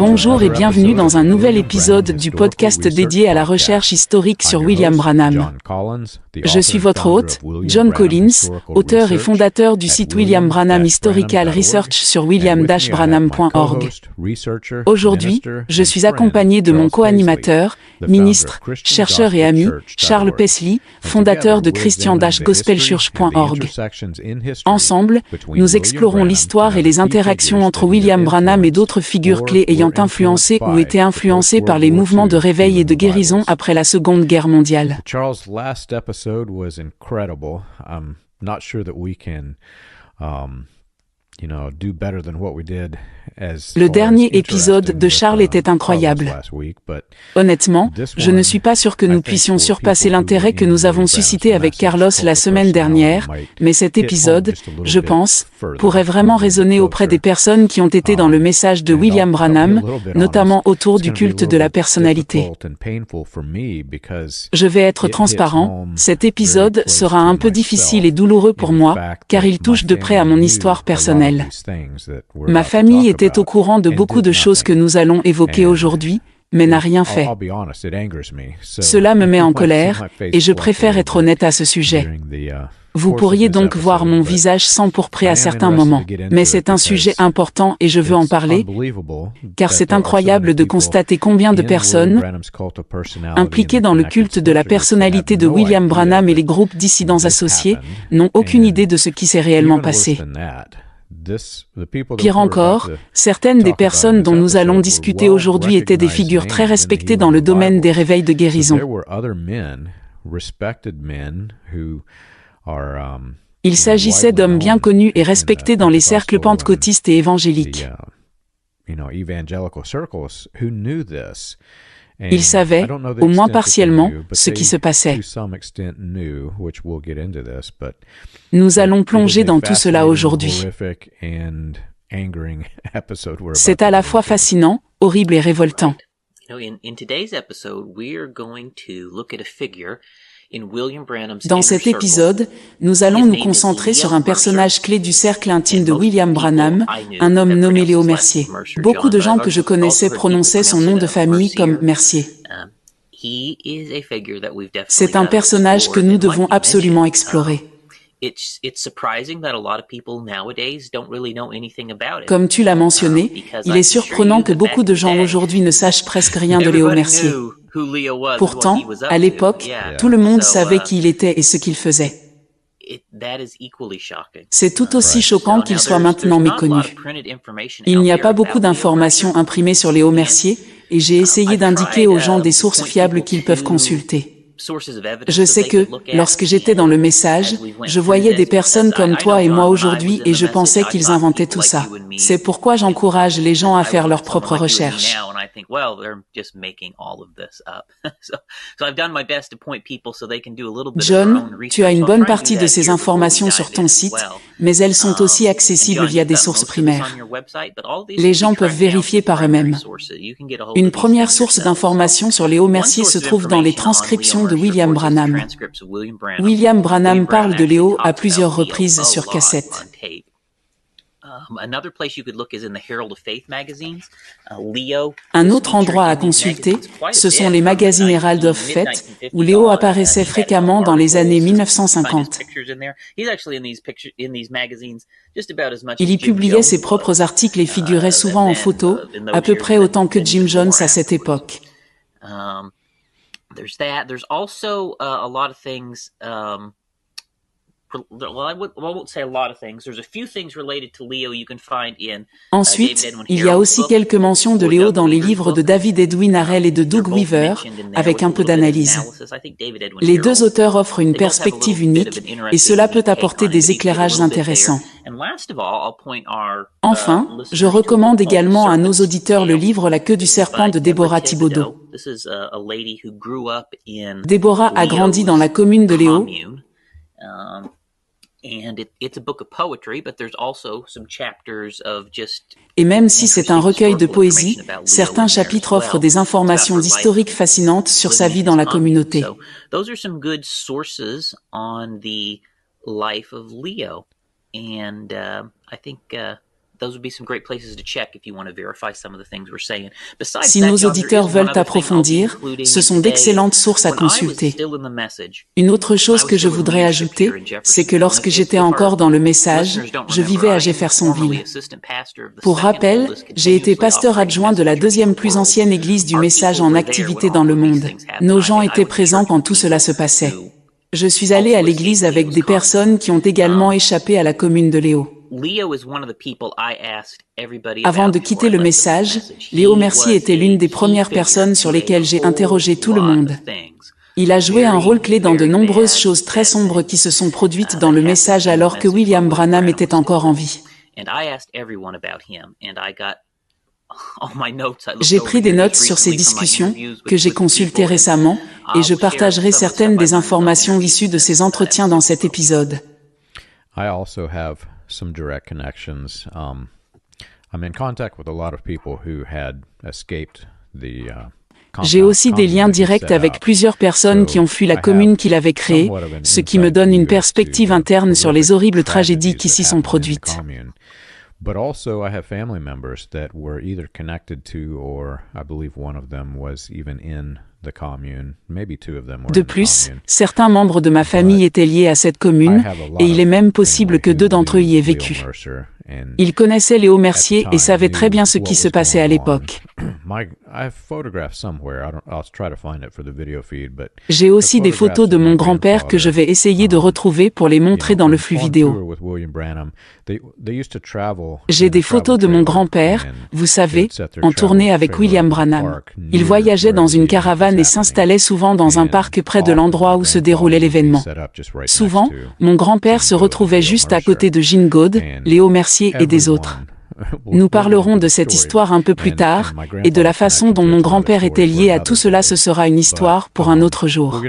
Bonjour et bienvenue dans un nouvel épisode du podcast dédié à la recherche historique sur William Branham. Je suis votre hôte, John Collins, auteur et fondateur du site William Branham Historical Research sur william-branham.org. Aujourd'hui, je suis accompagné de mon co-animateur, ministre, chercheur et ami, Charles Pesley, fondateur de christian-gospelchurch.org. Ensemble, nous explorons l'histoire et les interactions entre William Branham et d'autres figures clés ayant influencé ou été influencées par les mouvements de réveil et de guérison après la Seconde Guerre mondiale. Charles' last episode was incredible. I'm not sure that we can, do better than what we did as Le dernier épisode de Charles était incroyable. Honnêtement, je ne suis pas sûr que nous puissions surpasser l'intérêt que nous avons suscité avec Carlos la semaine dernière, mais cet épisode, je pense, pourrait vraiment résonner auprès des personnes qui ont été dans le message de William Branham, notamment autour du culte de la personnalité. Je vais être transparent, cet épisode sera un peu difficile et douloureux pour moi, car il touche de près à mon histoire personnelle. Ma famille était au courant de beaucoup de choses que nous allons évoquer aujourd'hui, mais n'a rien fait. Cela me met en colère, et je préfère être honnête à ce sujet. Vous pourriez donc voir mon visage s'empourprer à certains moments, mais c'est un sujet important et je veux en parler, car c'est incroyable de constater combien de personnes, impliquées dans le culte de la personnalité de William Branham et les groupes dissidents associés, n'ont aucune idée de ce qui s'est réellement passé. Pire encore, certaines des personnes dont nous allons discuter aujourd'hui étaient des figures très respectées dans le domaine des réveils de guérison. Il s'agissait d'hommes bien connus et respectés dans les cercles pentecôtistes et évangéliques. Ils savaient, au moins partiellement, ce qui se passait. Nous allons plonger dans tout cela aujourd'hui. C'est à la fois fascinant, horrible et révoltant. Dans cet épisode, nous allons nous concentrer sur un personnage clé du cercle intime de William Branham, un homme nommé Léo Mercier. Beaucoup de gens que je connaissais prononçaient son nom de famille comme Mercier. C'est un personnage que nous devons absolument explorer. Comme tu l'as mentionné, il est surprenant que beaucoup de gens aujourd'hui ne sachent presque rien de Léo Mercier. Pourtant, à l'époque, tout le monde savait qui il était et ce qu'il faisait. C'est tout aussi choquant qu'il soit maintenant méconnu. Il n'y a pas beaucoup d'informations imprimées sur Léo Mercier, et j'ai essayé d'indiquer aux gens des sources fiables qu'ils peuvent consulter. Je sais que, lorsque j'étais dans le message, je voyais des personnes comme toi et moi aujourd'hui et je pensais qu'ils inventaient tout ça. C'est pourquoi j'encourage les gens à faire leurs propres recherches. John, tu as une bonne partie de ces informations sur ton site, mais elles sont aussi accessibles via des sources primaires. Les gens peuvent vérifier par eux-mêmes. Une première source d'information sur Léo Mercier se trouve dans les transcriptions de William Branham. William Branham parle de Léo à plusieurs reprises sur cassette. Un autre endroit à consulter, ce sont les magazines Herald of Faith, où Léo apparaissait fréquemment dans les années 1950. Il y publiait ses propres articles et figurait souvent en photo, à peu près autant que Jim Jones à cette époque. There's also a lot of things. Well, I won't say a lot of things. There's a few things related to Leo you can find in. Ensuite, il y a aussi quelques mentions de Léo dans les livres de David Edwin Harrell et de Doug Weaver, avec un peu d'analyse. Les deux auteurs offrent une perspective unique, et cela peut apporter des éclairages intéressants. Enfin, je recommande également à nos auditeurs le livre La queue du serpent de Deborah Thibodeau. Deborah a grandi dans la commune de Léo. Et même si c'est un recueil de poésie, certains chapitres offrent des informations historiques fascinantes sur sa vie dans la communauté. Si nos auditeurs veulent approfondir, ce sont d'excellentes sources à consulter. Une autre chose que je voudrais ajouter, c'est que lorsque j'étais encore dans le message, je vivais à Jeffersonville. Pour rappel, j'ai été pasteur adjoint de la deuxième plus ancienne église du message en activité dans le monde. Nos gens étaient présents quand tout cela se passait. Je suis allé à l'église avec des personnes qui ont également échappé à la commune de Léo. Avant de quitter le message, Léo Mercier était l'une des premières personnes sur lesquelles j'ai interrogé tout le monde. Il a joué un rôle clé dans de nombreuses choses très sombres qui se sont produites dans le message alors que William Branham était encore en vie. J'ai pris des notes sur ces discussions que j'ai consultées récemment et je partagerai certaines des informations issues de ces entretiens dans cet épisode. I also have some direct connections. I'm in contact with a lot of people who had escaped the J'ai aussi des liens directs avec plusieurs personnes qui ont fui la commune qu'il avait créée, ce qui me donne une perspective interne sur les horribles tragédies qui s'y sont produites. But also, I have family members that were either connected to, or I believe one of them was even in the commune. Maybe two of them were. De plus, certains membres de ma famille étaient liés à cette commune, et il est même possible que 2 d'entre eux y aient vécu. Ils connaissaient Léo Mercier et savaient très bien ce qui se passait à l'époque. J'ai aussi des photos de mon grand-père que je vais essayer de retrouver pour les montrer dans le flux vidéo. J'ai des photos de mon grand-père, vous savez, en tournée avec William Branham. Il voyageait dans une caravane et s'installait souvent dans un parc près de l'endroit où se déroulait l'événement. Souvent, mon grand-père se retrouvait juste à côté de Gene Gould, Léo Mercier et des autres. Nous parlerons de cette histoire un peu plus tard, et de la façon dont mon grand-père était lié à tout cela. Ce sera une histoire pour un autre jour.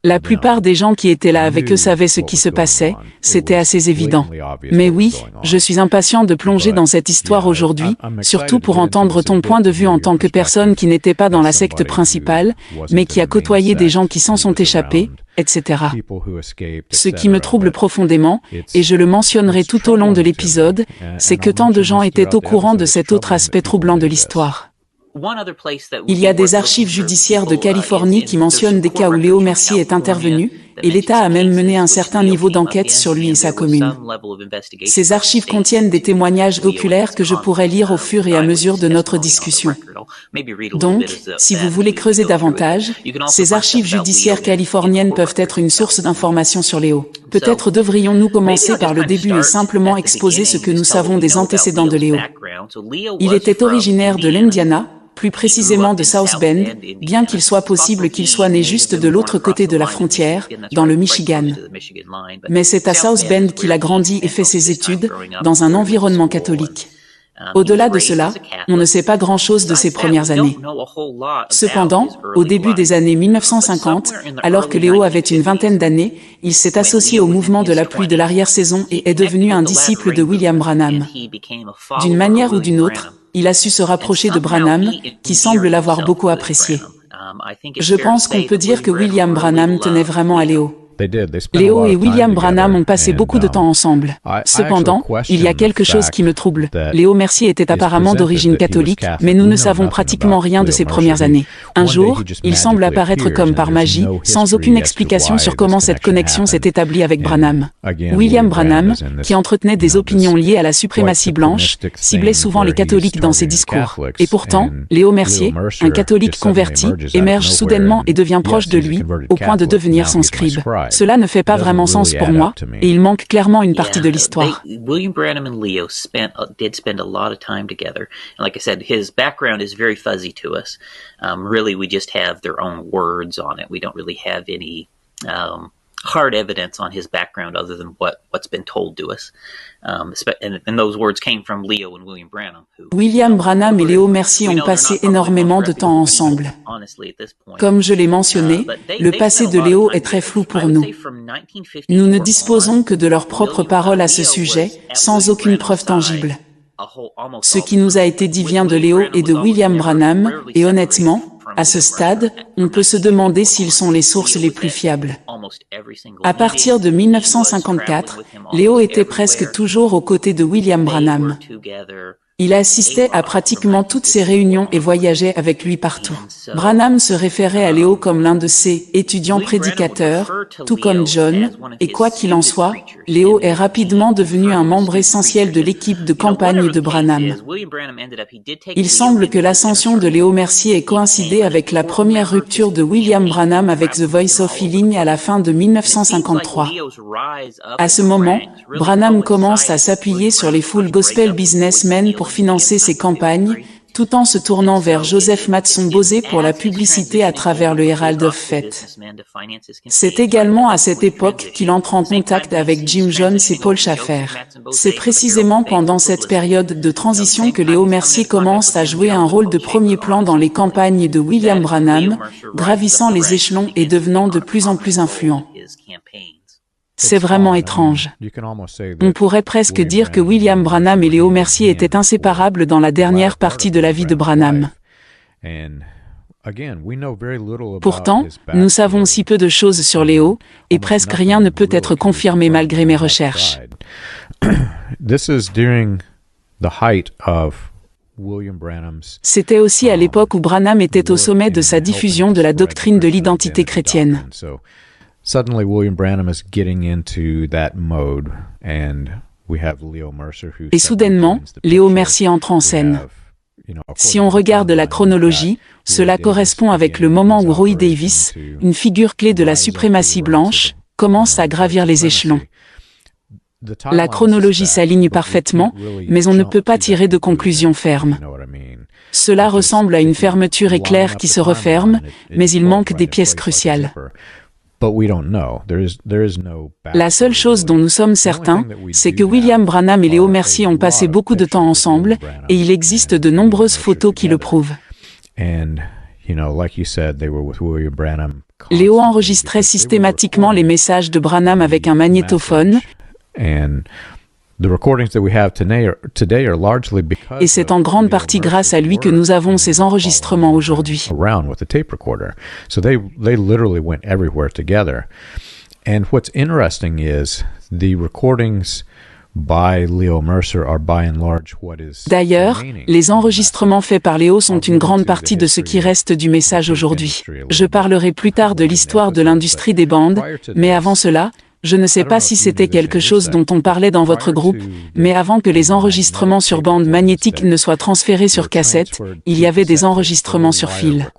La plupart des gens qui étaient là avec eux savaient ce qui se passait, c'était assez évident. Mais oui, je suis impatient de plonger dans cette histoire aujourd'hui, surtout pour entendre ton point de vue en tant que personne qui n'était pas dans la secte principale, mais qui a côtoyé des gens qui s'en sont échappés, etc. Ce qui me trouble profondément, et je le mentionnerai tout au long de l'épisode, c'est que tant de gens étaient au courant de cet autre aspect troublant de l'histoire. Il y a des archives judiciaires de Californie qui mentionnent des cas où Léo Mercier est intervenu, et l'État a même mené un certain niveau d'enquête sur lui et sa commune. Ces archives contiennent des témoignages oculaires que je pourrai lire au fur et à mesure de notre discussion. Donc, si vous voulez creuser davantage, ces archives judiciaires californiennes peuvent être une source d'information sur Léo. Peut-être devrions-nous commencer par le début et simplement exposer ce que nous savons des antécédents de Léo. Il était originaire de l'Indiana, plus précisément de South Bend, bien qu'il soit possible qu'il soit né juste de l'autre côté de la frontière, dans le Michigan. Mais c'est à South Bend qu'il a grandi et fait ses études, dans un environnement catholique. Au-delà de cela, on ne sait pas grand-chose de ses premières années. Cependant, au début des années 1950, alors que Léo avait une vingtaine d'années, il s'est associé au mouvement de la pluie de l'arrière-saison et est devenu un disciple de William Branham. D'une manière ou d'une autre, il a su se rapprocher de Branham, qui semble l'avoir beaucoup apprécié. Je pense qu'on peut dire que William Branham tenait vraiment à Léo. Léo et William Branham ont passé beaucoup de temps ensemble. Cependant, il y a quelque chose qui me trouble. Léo Mercier était apparemment d'origine catholique, mais nous ne savons pratiquement rien de ses premières années. Un jour, il semble apparaître comme par magie, sans aucune explication sur comment cette connexion s'est établie avec Branham. William Branham, qui entretenait des opinions liées à la suprématie blanche, ciblait souvent les catholiques dans ses discours. Et pourtant, Léo Mercier, un catholique converti, émerge soudainement et devient proche de lui, au point de devenir son scribe. Cela ne fait pas vraiment sens pour moi, et il manque clairement une partie de l'histoire. William Branham and Leo did spend a lot of time together. And like I said, his background is very fuzzy to us. Really, we just have their own words on it. We don't really have any hard evidence on his background other than what's been told to us. And those words came from Leo and William Branham. William Branham et Léo Mercier ont passé énormément de temps ensemble. Comme je l'ai mentionné, le passé de Léo est très flou pour nous. Nous ne disposons que de leurs propres paroles à ce sujet, sans aucune preuve tangible. Ce qui nous a été dit vient de Léo et de William Branham, et honnêtement, à ce stade, on peut se demander s'ils sont les sources les plus fiables. À partir de 1954, Léo était presque toujours aux côtés de William Branham. Il assistait à pratiquement toutes ses réunions et voyageait avec lui partout. Branham se référait à Léo comme l'un de ses étudiants prédicateurs, tout comme John, et quoi qu'il en soit, Léo est rapidement devenu un membre essentiel de l'équipe de campagne de Branham. Il semble que l'ascension de Léo Mercier ait coïncidé avec la première rupture de William Branham avec The Voice of Healing à la fin de 1953. À ce moment, Branham commence à s'appuyer sur les Full Gospel Businessmen pour financer ses campagnes, tout en se tournant vers Joseph Matson-Bosé pour la publicité à travers le Herald of Faith. C'est également à cette époque qu'il entre en contact avec Jim Jones et Paul Schaffer. C'est précisément pendant cette période de transition que Léo Mercier commence à jouer un rôle de premier plan dans les campagnes de William Branham, gravissant les échelons et devenant de plus en plus influent. C'est vraiment étrange. On pourrait presque dire que William Branham et Léo Mercier étaient inséparables dans la dernière partie de la vie de Branham. Pourtant, nous savons si peu de choses sur Léo, et presque rien ne peut être confirmé malgré mes recherches. C'était aussi à l'époque où Branham était au sommet de sa diffusion de la doctrine de l'identité chrétienne. Suddenly, William Branham is getting into that mode, and we have Leo Mercer who. Et soudainement, Léo Mercier entre en scène. Si on regarde la chronologie, cela correspond avec le moment où Roy Davis, une figure clé de la suprématie blanche, commence à gravir les échelons. La chronologie s'aligne parfaitement, mais on ne peut pas tirer de conclusion ferme. Cela ressemble à une fermeture éclair qui se referme, mais il manque des pièces cruciales. La seule chose dont nous sommes certains, c'est que William Branham et Léo Mercier ont passé beaucoup de temps ensemble, et il existe de nombreuses photos qui le prouvent. Léo enregistrait systématiquement les messages de Branham avec un magnétophone, et c'est en grande partie grâce à lui que nous avons ces enregistrements aujourd'hui. D'ailleurs, les enregistrements faits par Léo sont une grande partie de ce qui reste du message aujourd'hui. Je parlerai plus tard de l'histoire de l'industrie des bandes, mais avant cela, je ne sais pas si c'était quelque chose dont on parlait dans votre groupe, mais avant que les enregistrements sur bande magnétique ne soient transférés sur cassette, il y avait des enregistrements sur fil.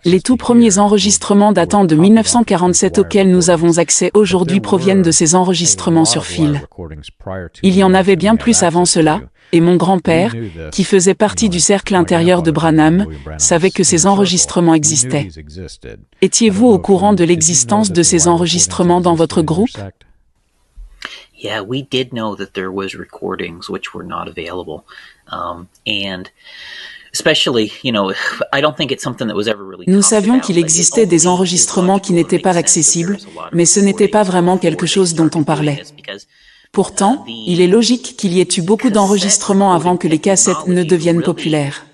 Les tout premiers enregistrements datant de 1947 auxquels nous avons accès aujourd'hui proviennent de ces enregistrements sur fil. Il y en avait bien plus avant cela, et mon grand-père, qui faisait partie du cercle intérieur de Branham, savait que ces enregistrements existaient. Étiez-vous au courant de l'existence de ces enregistrements dans votre groupe? Yeah, we did know that there was recordings which were not available, and especially, I don't think it's something that was ever really. Nous savions qu'il existait des enregistrements qui n'étaient pas accessibles, mais ce n'était pas vraiment quelque chose dont on parlait. Pourtant, il est logique qu'il y ait eu beaucoup d'enregistrements avant que les cassettes ne deviennent populaires.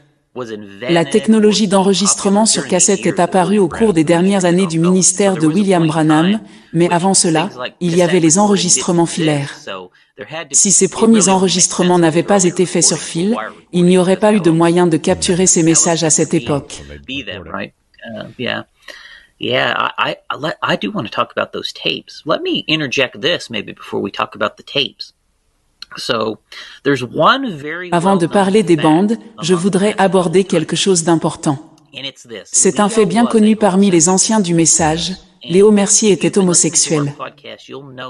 La technologie d'enregistrement sur cassette est apparue au cours des dernières années du ministère de William Branham, mais avant cela, il y avait les enregistrements filaires. Si ces premiers enregistrements n'avaient pas été faits sur fil, il n'y aurait pas eu de moyen de capturer ces messages à cette époque. Yeah, I do want to talk about those tapes. Let me interject this maybe before we talk about the tapes. Avant de parler des bandes, je voudrais aborder quelque chose d'important. C'est un fait bien connu parmi les anciens du message. Léo Mercier était homosexuel.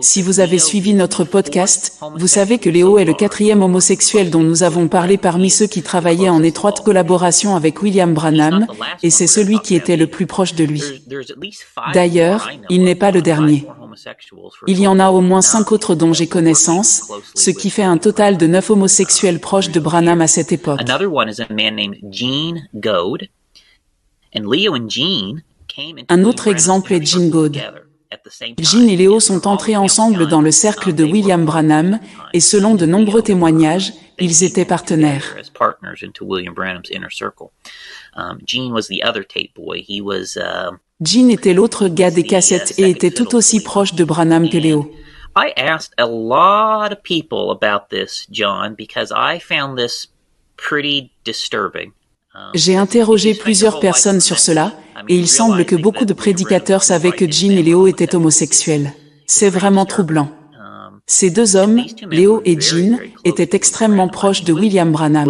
Si vous avez suivi notre podcast, vous savez que Léo est le 4e homosexuel dont nous avons parlé parmi ceux qui travaillaient en étroite collaboration avec William Branham, et c'est celui qui était le plus proche de lui. D'ailleurs, il n'est pas le dernier. Il y en a au moins 5 autres dont j'ai connaissance, ce qui fait un total de 9 homosexuels proches de Branham à cette époque. Un autre exemple est Gene Goad. Jean et Léo sont entrés ensemble dans le cercle de William Branham, et selon de nombreux témoignages, ils étaient partenaires. Jean était l'autre gars des cassettes et était tout aussi proche de Branham que Léo. I asked a lot of people about this, John, because I found this pretty disturbing. J'ai interrogé plusieurs personnes sur cela, et il semble que beaucoup de prédicateurs savaient que Jean et Léo étaient homosexuels. C'est vraiment troublant. Ces deux hommes, Léo et Jean, étaient extrêmement proches de William Branham.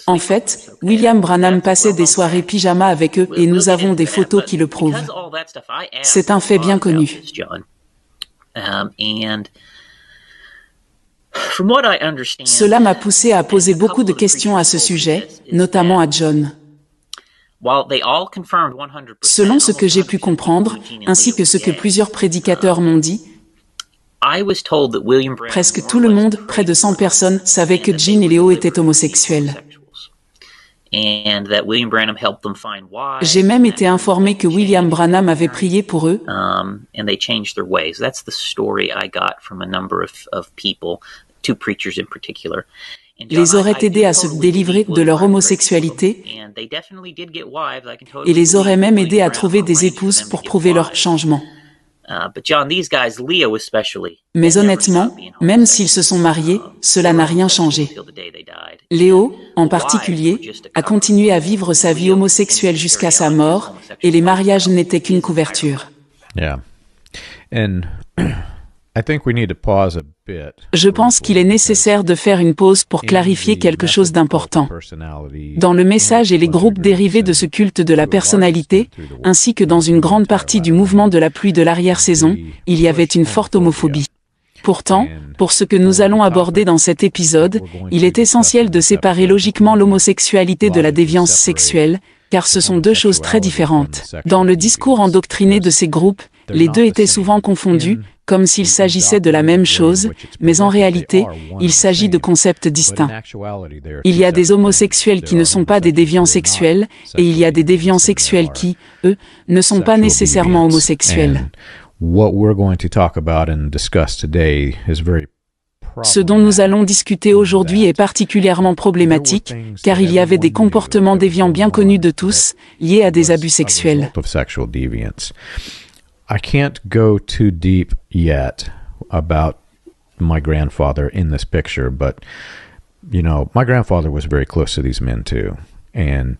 En fait, William Branham passait des soirées pyjama avec eux et nous avons des photos qui le prouvent. C'est un fait bien connu. Cela m'a poussé à poser beaucoup de questions à ce sujet, notamment à John. Selon ce que j'ai pu comprendre, ainsi que ce que plusieurs prédicateurs m'ont dit, presque tout le monde, près de 100 personnes, savait que Jean et Léo étaient homosexuels. J'ai même été informé que William Branham avait prié pour eux. Les aurait aidés à se délivrer de leur homosexualité et les aurait même aidés à trouver des épouses pour prouver leur changement. Mais honnêtement, même s'ils se sont mariés, cela n'a rien changé. Léo, en particulier, a continué à vivre sa vie homosexuelle jusqu'à sa mort, et les mariages n'étaient qu'une couverture. Je pense qu'il est nécessaire de faire une pause pour clarifier quelque chose d'important. Dans le message et les groupes dérivés de ce culte de la personnalité, ainsi que dans une grande partie du mouvement de la pluie de l'arrière-saison, il y avait une forte homophobie. Pourtant, pour ce que nous allons aborder dans cet épisode, il est essentiel de séparer logiquement l'homosexualité de la déviance sexuelle, car ce sont deux choses très différentes. Dans le discours endoctriné de ces groupes, les deux étaient souvent confondus, comme s'il s'agissait de la même chose, mais en réalité, il s'agit de concepts distincts. Il y a des homosexuels qui ne sont pas des déviants sexuels, et il y a des déviants sexuels qui, eux, ne sont pas nécessairement homosexuels. Ce dont nous allons discuter aujourd'hui est particulièrement problématique, car il y avait des comportements déviants bien connus de tous, liés à des abus sexuels. I can't go too deep yet about my grandfather in this picture, but, you know, my grandfather was very close to these men too. And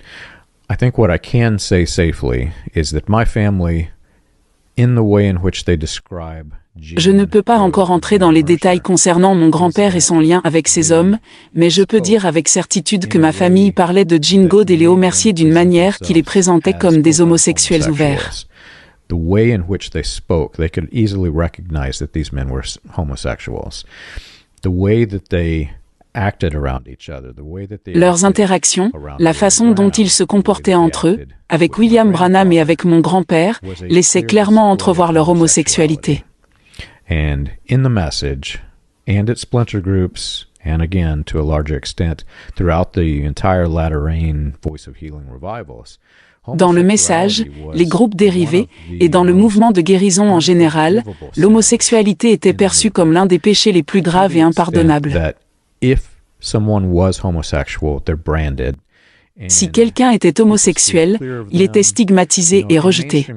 I think what I can say safely is that my family, in the way in which they describe Je ne peux pas encore entrer dans les détails concernant mon grand-père et son lien avec ces hommes, mais je peux dire avec certitude que ma famille parlait de Jean Gaud et Léo Mercier d'une manière qui les présentait comme des homosexuels ouverts. The way in which they spoke, they could easily recognize that these men were homosexuals. The way that they acted around each other, the way that they leurs interactions, la façon dont ils se comportaient entre eux, avec William Branham et avec mon grand-père, laissaient clairement entrevoir leur homosexualité. And in the message, and its splinter groups, and again, to a larger extent, throughout the entire latter rain Voice of Healing revivals, dans le message, les groupes dérivés, et dans le mouvement de guérison en général, l'homosexualité était perçue comme l'un des péchés les plus graves et impardonnables. Si quelqu'un était homosexuel, il était stigmatisé et rejeté.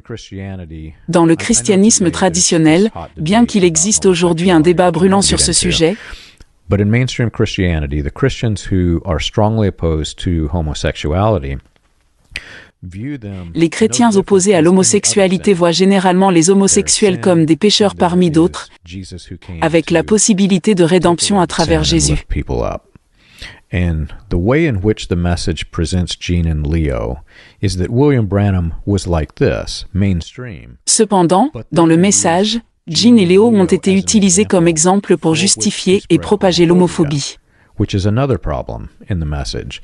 Dans le christianisme traditionnel, bien qu'il existe aujourd'hui un débat brûlant sur ce sujet, but in mainstream Christianity, the Christians who are strongly opposed to homosexuality, les chrétiens opposés à l'homosexualité voient généralement les homosexuels comme des pécheurs parmi d'autres, avec la possibilité de rédemption à travers Jésus. And the way in which the message presents Jean and Leo is that William Branham was like this, mainstream. Cependant, dans le message, Jean et Léo ont été utilisés comme exemple pour justifier et propager l'homophobie. Which is another problem in the message.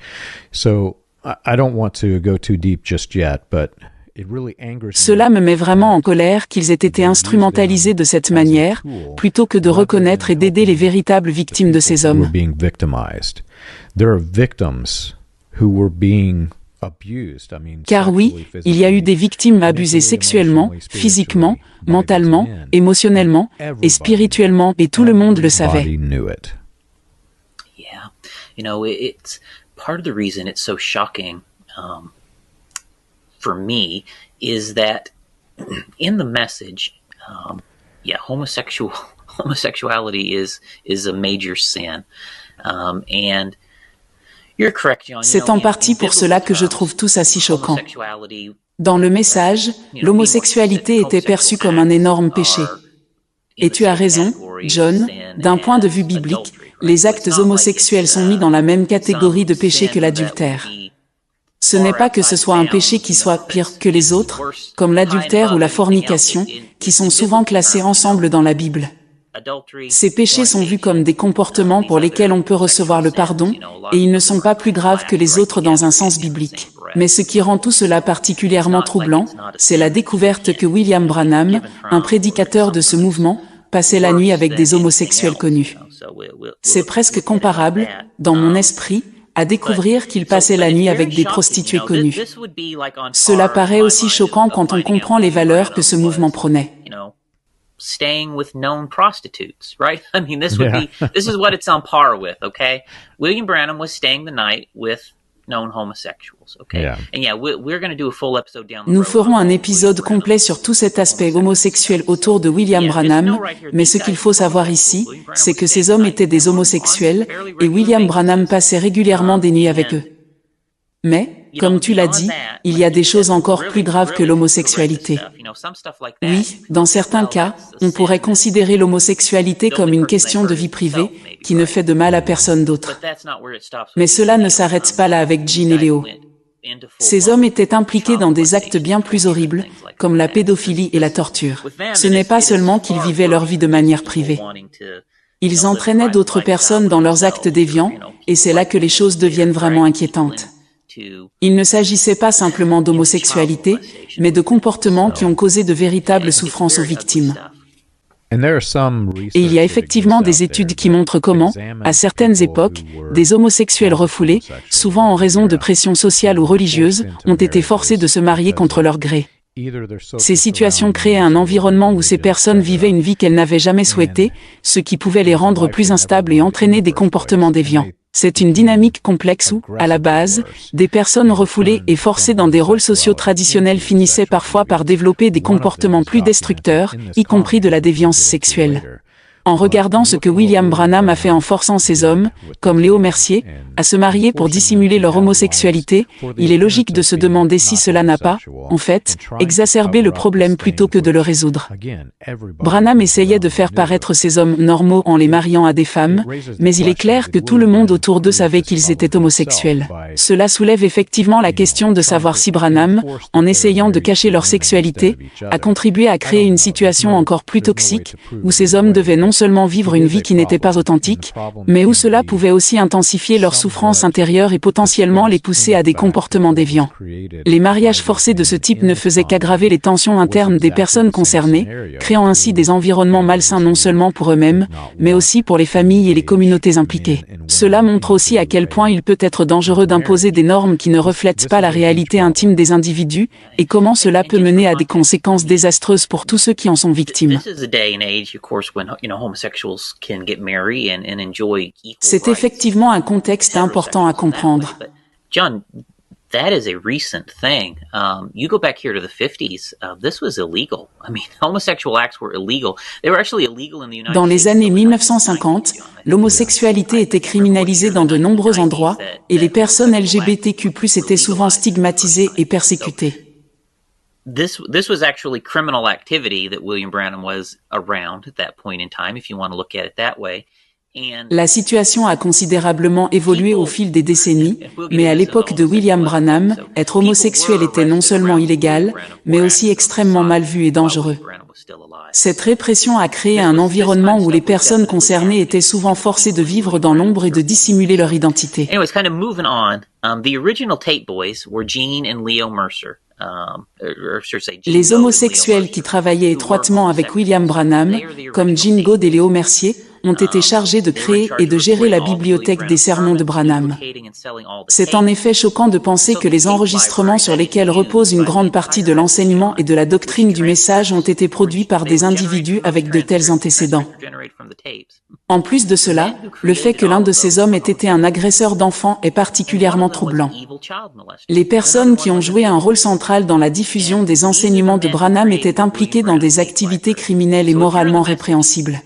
So I don't want to go too deep just yet, but it really angers me. Cela me met vraiment en colère qu'ils aient été instrumentalisés de cette manière, plutôt que de reconnaître et d'aider les véritables victimes de ces hommes. There are victims who were being Car oui, il y a eu des victimes abusées sexuellement, physiquement, mentalement, émotionnellement et spirituellement, et tout le monde le savait. Yeah, it's part of the reason it's so shocking for me is that in the message, homosexuality is a major sin, and you're correct, John. C'est en partie pour cela que je trouve tout ça si choquant. Dans le message, l'homosexualité était perçue comme un énorme péché. Et tu as raison, John, d'un point de vue biblique, les actes homosexuels sont mis dans la même catégorie de péché que l'adultère. Ce n'est pas que ce soit un péché qui soit pire que les autres, comme l'adultère ou la fornication, qui sont souvent classés ensemble dans la Bible. Ces péchés sont vus comme des comportements pour lesquels on peut recevoir le pardon, et ils ne sont pas plus graves que les autres dans un sens biblique. Mais ce qui rend tout cela particulièrement troublant, c'est la découverte que William Branham, un prédicateur de ce mouvement, passait la nuit avec des homosexuels connus. C'est presque comparable, dans mon esprit, à découvrir qu'il passait la nuit avec des prostituées connues. Cela paraît aussi choquant quand on comprend les valeurs que ce mouvement prônait. Staying with known prostitutes, right? I mean, this is what it's on par with, okay? William Branham was staying the night with known homosexuals, okay? Yeah. And we're going to do a full episode down the road. Nous ferons un épisode complet sur tout cet aspect homosexuel autour de William Branham, mais ce qu'il faut savoir ici, c'est que ces hommes étaient des homosexuels, et William Branham passait régulièrement des nuits avec eux. Mais, comme tu l'as dit, il y a des choses encore plus graves que l'homosexualité. Oui, dans certains cas, on pourrait considérer l'homosexualité comme une question de vie privée, qui ne fait de mal à personne d'autre. Mais cela ne s'arrête pas là avec Jean et Léo. Ces hommes étaient impliqués dans des actes bien plus horribles, comme la pédophilie et la torture. Ce n'est pas seulement qu'ils vivaient leur vie de manière privée. Ils entraînaient d'autres personnes dans leurs actes déviants, et c'est là que les choses deviennent vraiment inquiétantes. Il ne s'agissait pas simplement d'homosexualité, mais de comportements qui ont causé de véritables souffrances aux victimes. Et il y a effectivement des études qui montrent comment, à certaines époques, des homosexuels refoulés, souvent en raison de pressions sociales ou religieuses, ont été forcés de se marier contre leur gré. Ces situations créaient un environnement où ces personnes vivaient une vie qu'elles n'avaient jamais souhaitée, ce qui pouvait les rendre plus instables et entraîner des comportements déviants. C'est une dynamique complexe où, à la base, des personnes refoulées et forcées dans des rôles sociaux traditionnels finissaient parfois par développer des comportements plus destructeurs, y compris de la déviance sexuelle. En regardant ce que William Branham a fait en forçant ces hommes, comme Léo Mercier, à se marier pour dissimuler leur homosexualité, il est logique de se demander si cela n'a pas, en fait, exacerbé le problème plutôt que de le résoudre. Branham essayait de faire paraître ces hommes normaux en les mariant à des femmes, mais il est clair que tout le monde autour d'eux savait qu'ils étaient homosexuels. Cela soulève effectivement la question de savoir si Branham, en essayant de cacher leur sexualité, a contribué à créer une situation encore plus toxique, où ces hommes devaient non seulement vivre une vie qui n'était pas authentique, mais où cela pouvait aussi intensifier leur souffrance intérieure et potentiellement les pousser à des comportements déviants. Les mariages forcés de ce type ne faisaient qu'aggraver les tensions internes des personnes concernées, créant ainsi des environnements malsains non seulement pour eux-mêmes, mais aussi pour les familles et les communautés impliquées. Cela montre aussi à quel point il peut être dangereux d'imposer des normes qui ne reflètent pas la réalité intime des individus, et comment cela peut mener à des conséquences désastreuses pour tous ceux qui en sont victimes. C'est effectivement un contexte important à comprendre. John, that is a recent thing. You go back here to the 50s, this was illegal. I mean, homosexual acts were illegal. They were actually illegal in the United States. Dans les années 1950, l'homosexualité était criminalisée dans de nombreux endroits, et les personnes LGBTQ+ étaient souvent stigmatisées et persécutées. This was actually criminal activity that William Branham was around at that point in time, if you want to look at it that way. La situation a considérablement évolué au fil des décennies, mais à l'époque de William Branham, être homosexuel était non seulement illégal, mais aussi extrêmement mal vu et dangereux. Cette répression a créé un environnement où les personnes concernées étaient souvent forcées de vivre dans l'ombre et de dissimuler leur identité. Anyways, kind of moving on, the original Tate Boys were Gene and Leo Mercer. Les homosexuels qui travaillaient étroitement avec William Branham, comme Gene Gould et Léo Mercier, ont été chargés de créer et de gérer la bibliothèque des sermons de Branham. C'est en effet choquant de penser que les enregistrements sur lesquels repose une grande partie de l'enseignement et de la doctrine du message ont été produits par des individus avec de tels antécédents. En plus de cela, le fait que l'un de ces hommes ait été un agresseur d'enfants est particulièrement troublant. Les personnes qui ont joué un rôle central dans la diffusion des enseignements de Branham étaient impliquées dans des activités criminelles et moralement répréhensibles.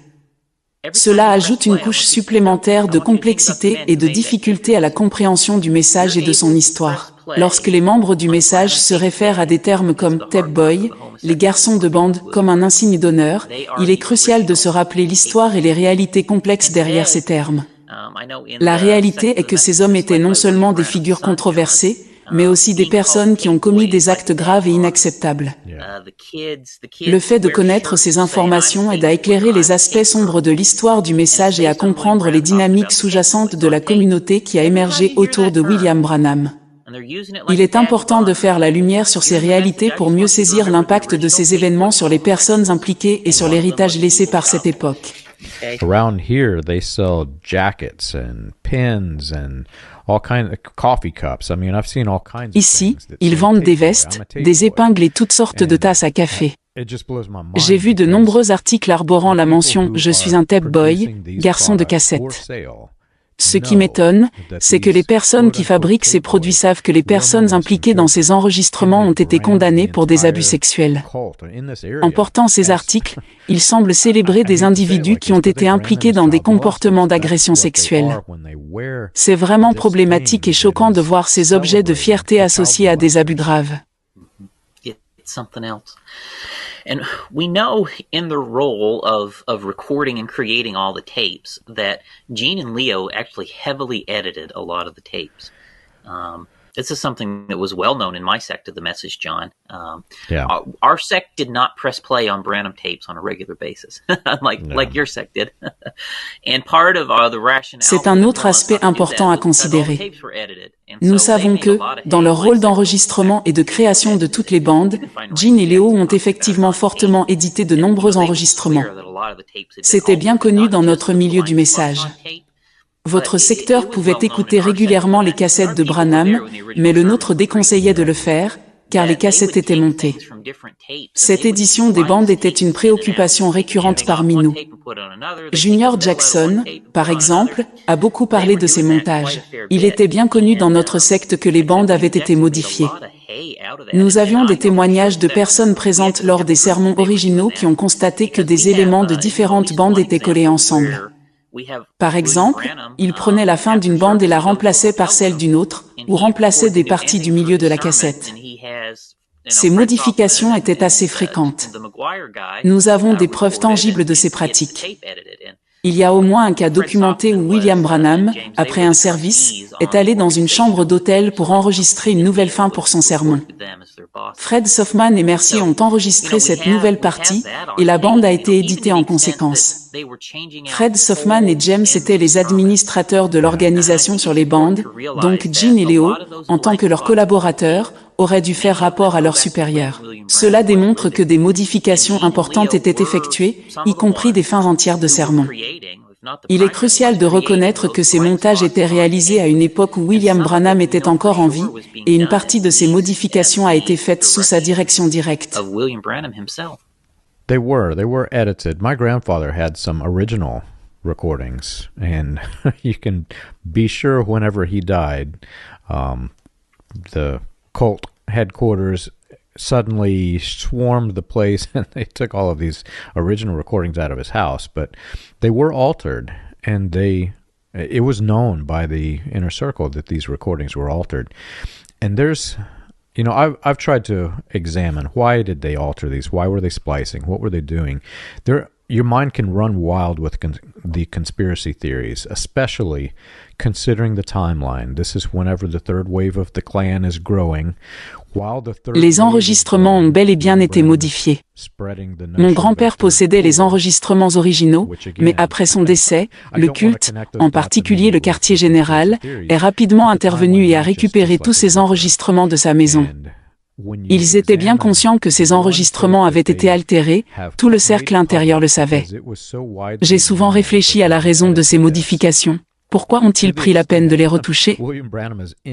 Cela ajoute une couche supplémentaire de complexité et de difficulté à la compréhension du message et de son histoire. Lorsque les membres du message se réfèrent à des termes comme « tape boy », les garçons de bande, comme un insigne d'honneur, il est crucial de se rappeler l'histoire et les réalités complexes derrière ces termes. La réalité est que ces hommes étaient non seulement des figures controversées, mais aussi des personnes qui ont commis des actes graves et inacceptables. Le fait de connaître ces informations aide à éclairer les aspects sombres de l'histoire du message et à comprendre les dynamiques sous-jacentes de la communauté qui a émergé autour de William Branham. Il est important de faire la lumière sur ces réalités pour mieux saisir l'impact de ces événements sur les personnes impliquées et sur l'héritage laissé par cette époque. Around here, they sell jackets and pins and all kinds of coffee cups. I mean, I've seen all kinds of Ici, things that ils say vendent des tape boy. vestes, I'm a tape des boy. épingles et toutes sortes de tasses à café. It just blows my mind J'ai vu de because nombreux articles arborant la mention « Je suis un tape boy, producing these garçon de products for cassette ». sale Ce qui m'étonne, c'est que les personnes qui fabriquent ces produits savent que les personnes impliquées dans ces enregistrements ont été condamnées pour des abus sexuels. En portant ces articles, ils semblent célébrer des individus qui ont été impliqués dans des comportements d'agression sexuelle. C'est vraiment problématique et choquant de voir ces objets de fierté associés à des abus graves. It's something else. And we know in the role of recording and creating all the tapes that Gene and Leo actually heavily edited a lot of the tapes. This is something that was well known in my sect of the Message, John. Our sect did not press play on Branham tapes on a regular basis, like your sect did. And part of the rationale. C'est un autre aspect important à considérer. Nous savons que, dans leur rôle d'enregistrement et de création de toutes les bandes, Gene et Léo ont effectivement fortement édité de nombreux enregistrements. C'était bien connu dans notre milieu du message. Votre secteur pouvait écouter régulièrement les cassettes de Branham, mais le nôtre déconseillait de le faire, car les cassettes étaient montées. Cette édition des bandes était une préoccupation récurrente parmi nous. Junior Jackson, par exemple, a beaucoup parlé de ces montages. Il était bien connu dans notre secte que les bandes avaient été modifiées. Nous avions des témoignages de personnes présentes lors des sermons originaux qui ont constaté que des éléments de différentes bandes étaient collés ensemble. Par exemple, il prenait la fin d'une bande et la remplaçait par celle d'une autre, ou remplaçait des parties du milieu de la cassette. Ces modifications étaient assez fréquentes. Nous avons des preuves tangibles de ces pratiques. Il y a au moins un cas documenté où William Branham, après un service, est allé dans une chambre d'hôtel pour enregistrer une nouvelle fin pour son sermon. Fred Softman et Mercier ont enregistré cette nouvelle partie, et la bande a été éditée en conséquence. Fred Softman et James étaient les administrateurs de l'organisation sur les bandes, donc Gene et Léo, en tant que leurs collaborateurs, auraient dû faire rapport à leurs supérieurs. Cela démontre que des modifications importantes étaient effectuées, y compris des fins entières de sermons. Il est crucial de reconnaître que ces montages étaient réalisés à une époque où William Branham était encore en vie, et une partie de ces modifications a été faite sous sa direction directe. They were edited. My grandfather had some original recordings, and you can be sure whenever he died, the cult headquarters suddenly swarmed the place and they took all of these original recordings out of his house, but they were altered, and it was known by the inner circle that these recordings were altered. And there's, I've tried to examine, why did they alter these? Why were they splicing? What were they doing? Your mind can run wild with the conspiracy theories, especially considering the timeline. This is whenever the third wave of the Klan is growing. Les enregistrements ont bel et bien été modifiés. Mon grand-père possédait les enregistrements originaux, mais après son décès, le culte, en particulier le quartier général, est rapidement intervenu et a récupéré tous ces enregistrements de sa maison. Ils étaient bien conscients que ces enregistrements avaient été altérés, tout le cercle intérieur le savait. J'ai souvent réfléchi à la raison de ces modifications. Pourquoi ont-ils pris la peine de les retoucher?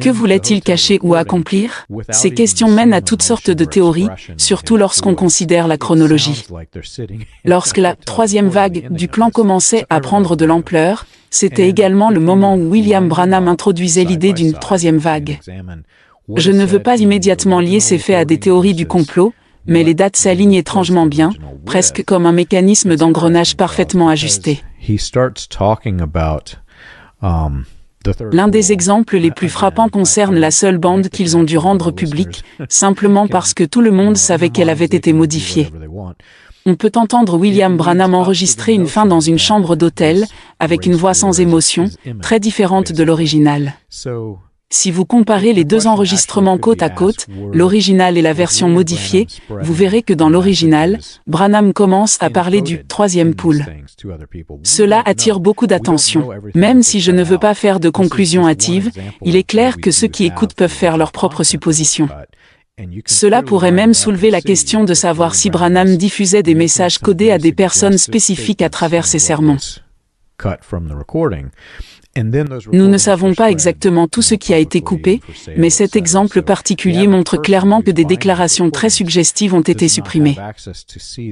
Que voulaient-ils cacher ou accomplir? Ces questions mènent à toutes sortes de théories, surtout lorsqu'on considère la chronologie. Lorsque la troisième vague du clan commençait à prendre de l'ampleur, c'était également le moment où William Branham introduisait l'idée d'une troisième vague. Je ne veux pas immédiatement lier ces faits à des théories du complot, mais les dates s'alignent étrangement bien, presque comme un mécanisme d'engrenage parfaitement ajusté. L'un des exemples les plus frappants concerne la seule bande qu'ils ont dû rendre publique, simplement parce que tout le monde savait qu'elle avait été modifiée. On peut entendre William Branham enregistrer une fin dans une chambre d'hôtel, avec une voix sans émotion, très différente de l'original. Si vous comparez les deux enregistrements côte à côte, l'original et la version modifiée, vous verrez que dans l'original, Branham commence à parler du troisième pool. Cela attire beaucoup d'attention. Même si je ne veux pas faire de conclusion hâtive, il est clair que ceux qui écoutent peuvent faire leurs propres suppositions. Cela pourrait même soulever la question de savoir si Branham diffusait des messages codés à des personnes spécifiques à travers ses sermons. Nous ne savons pas exactement tout ce qui a été coupé, mais cet exemple particulier montre clairement que des déclarations très suggestives ont été supprimées.